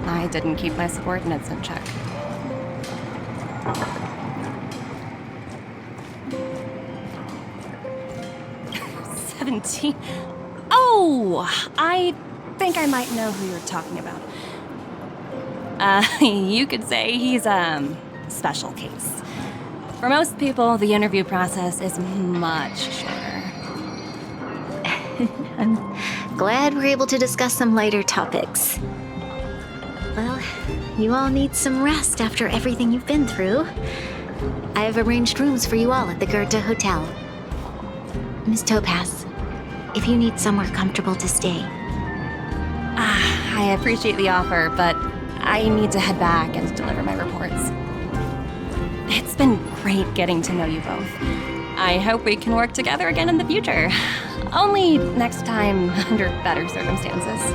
I didn't keep my subordinates in check. Oh, I think I might know who you're talking about. You could say he's a special case. For most people, the interview process is much shorter. I'm glad we're able to discuss some lighter topics. Well, you all need some rest after everything you've been through. I have arranged rooms for you all at the Goethe Hotel. Miss Topaz, if you need somewhere comfortable to stay. I appreciate the offer, but I need to head back and deliver my reports. It's been great getting to know you both. I hope we can work together again in the future. Only next time under better circumstances.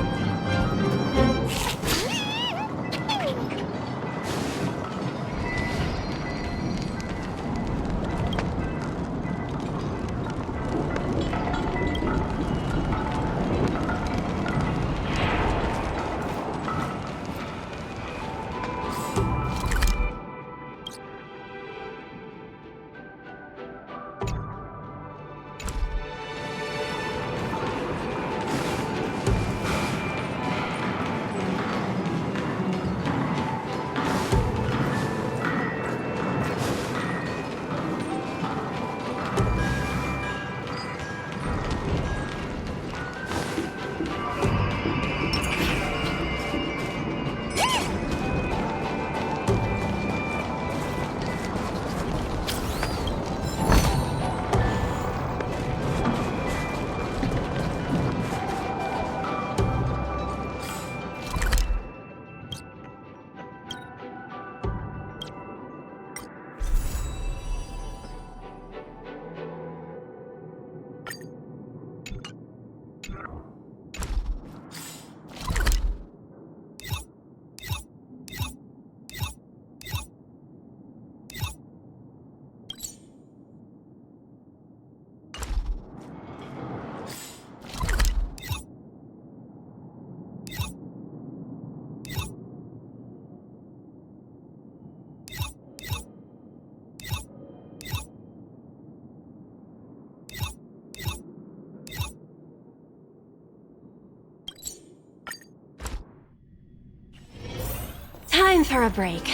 Time for a break.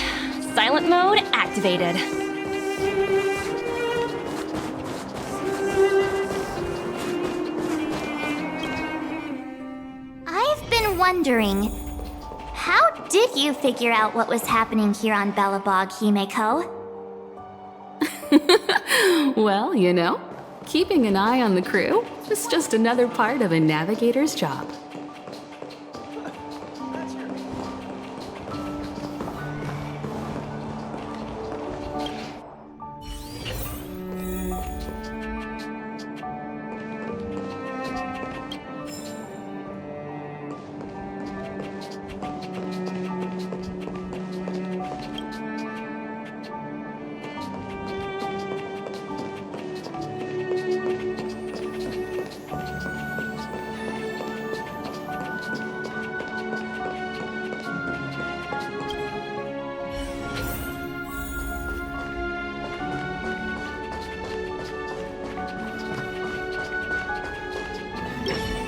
Silent mode activated. I've been wondering, how did you figure out what was happening here on Belobog, Himeko? Well, you know, keeping an eye on the crew is just another part of a navigator's job.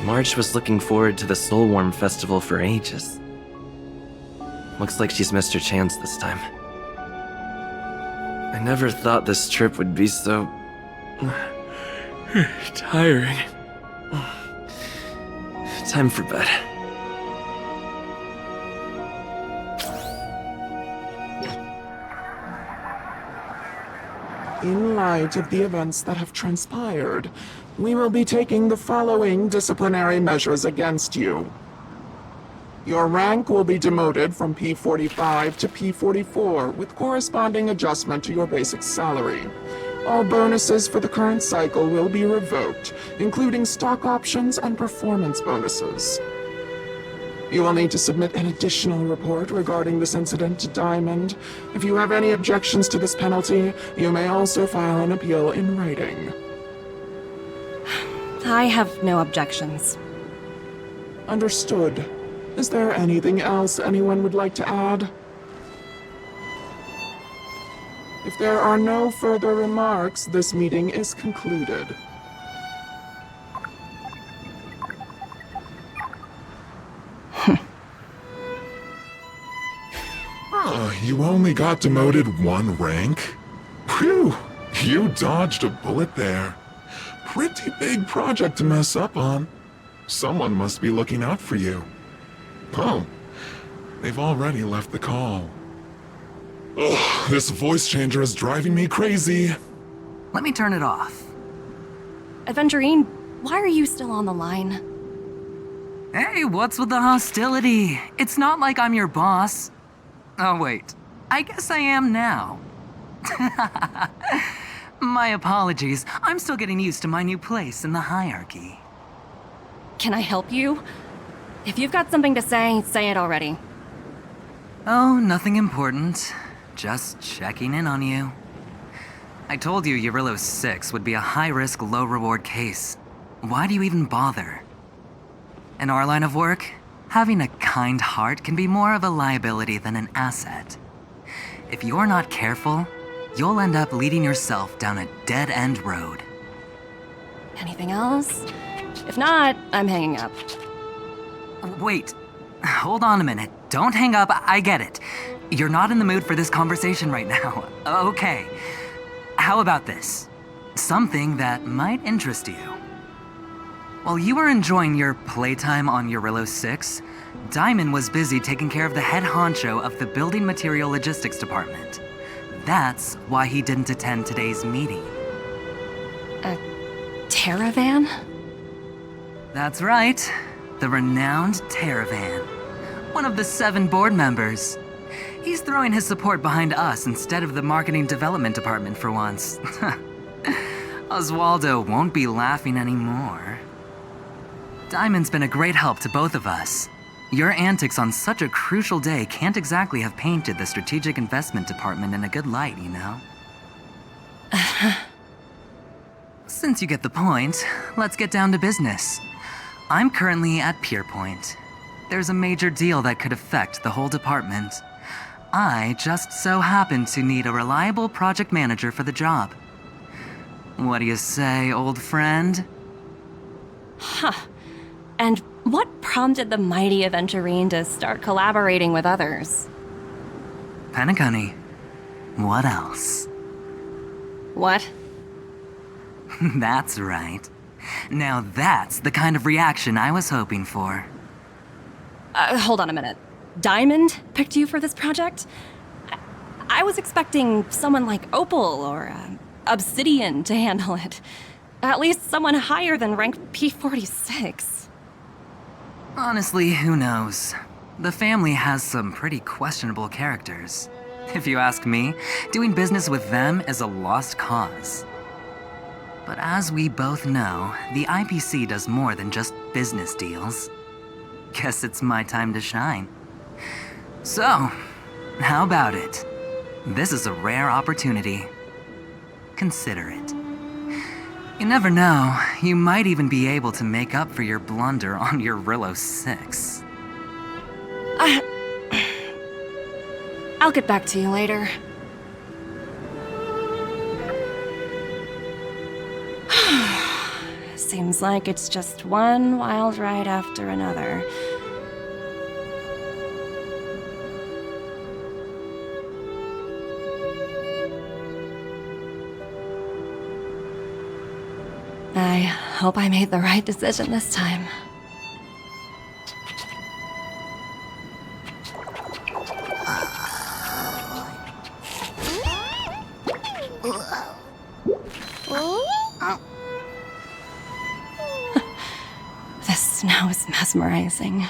Marge was looking forward to the Soulworm Festival for ages. Looks like she's missed her chance this time. I never thought this trip would be so... tiring. Time for bed. In light of the events that have transpired, we will be taking the following disciplinary measures against you. Your rank will be demoted from P45 to P44 with corresponding adjustment to your basic salary. All bonuses for the current cycle will be revoked, including stock options and performance bonuses. You will need to submit an additional report regarding this incident to Diamond. If you have any objections to this penalty, you may also file an appeal in writing. I have no objections. Understood. Is there anything else anyone would like to add? If there are no further remarks, this meeting is concluded. You only got demoted 1 rank? Phew, you dodged a bullet there. Pretty big project to mess up on. Someone must be looking out for you. Oh, they've already left the call. Ugh, this voice changer is driving me crazy. Let me turn it off. Aventurine, why are you still on the line? Hey, what's with the hostility? It's not like I'm your boss. Oh wait, I guess I am now. My apologies, I'm still getting used to my new place in the hierarchy. Can I help you? If you've got something to say it already. Oh, nothing important. Just checking in on you. I told you Eurylos 6 would be a high-risk, low-reward case. Why do you even bother? In our line of work, having a kind heart can be more of a liability than an asset. If you're not careful, you'll end up leading yourself down a dead-end road. Anything else? If not, I'm hanging up. Wait, hold on a minute. Don't hang up, I get it. You're not in the mood for this conversation right now. Okay. How about this? Something that might interest you. While you were enjoying your playtime on Eurylos 6, Diamond was busy taking care of the head honcho of the Building Material Logistics Department. That's why he didn't attend today's meeting. A Terravan? That's right. The renowned Terravan. One of the 7 board members. He's throwing his support behind us instead of the Marketing Development Department for once. Oswaldo won't be laughing anymore. Diamond's been a great help to both of us. Your antics on such a crucial day can't exactly have painted the Strategic Investment Department in a good light, you know? Since you get the point, let's get down to business. I'm currently at Pierpoint. There's a major deal that could affect the whole department. I just so happen to need a reliable project manager for the job. What do you say, old friend? Huh. And what prompted the mighty Aventurine to start collaborating with others? Penacony. What else? What? That's right. Now that's the kind of reaction I was hoping for. Hold on a minute. Diamond picked you for this project? I was expecting someone like Opal or Obsidian to handle it. At least someone higher than rank P46. Honestly, who knows? The family has some pretty questionable characters. If you ask me, doing business with them is a lost cause. But as we both know, the IPC does more than just business deals. Guess it's my time to shine. So, how about it? This is a rare opportunity. Consider it. You never know, you might even be able to make up for your blunder on Eurylos 6. I'll get back to you later. Seems like it's just one wild ride after another. I hope I made the right decision this time. This snow is mesmerizing.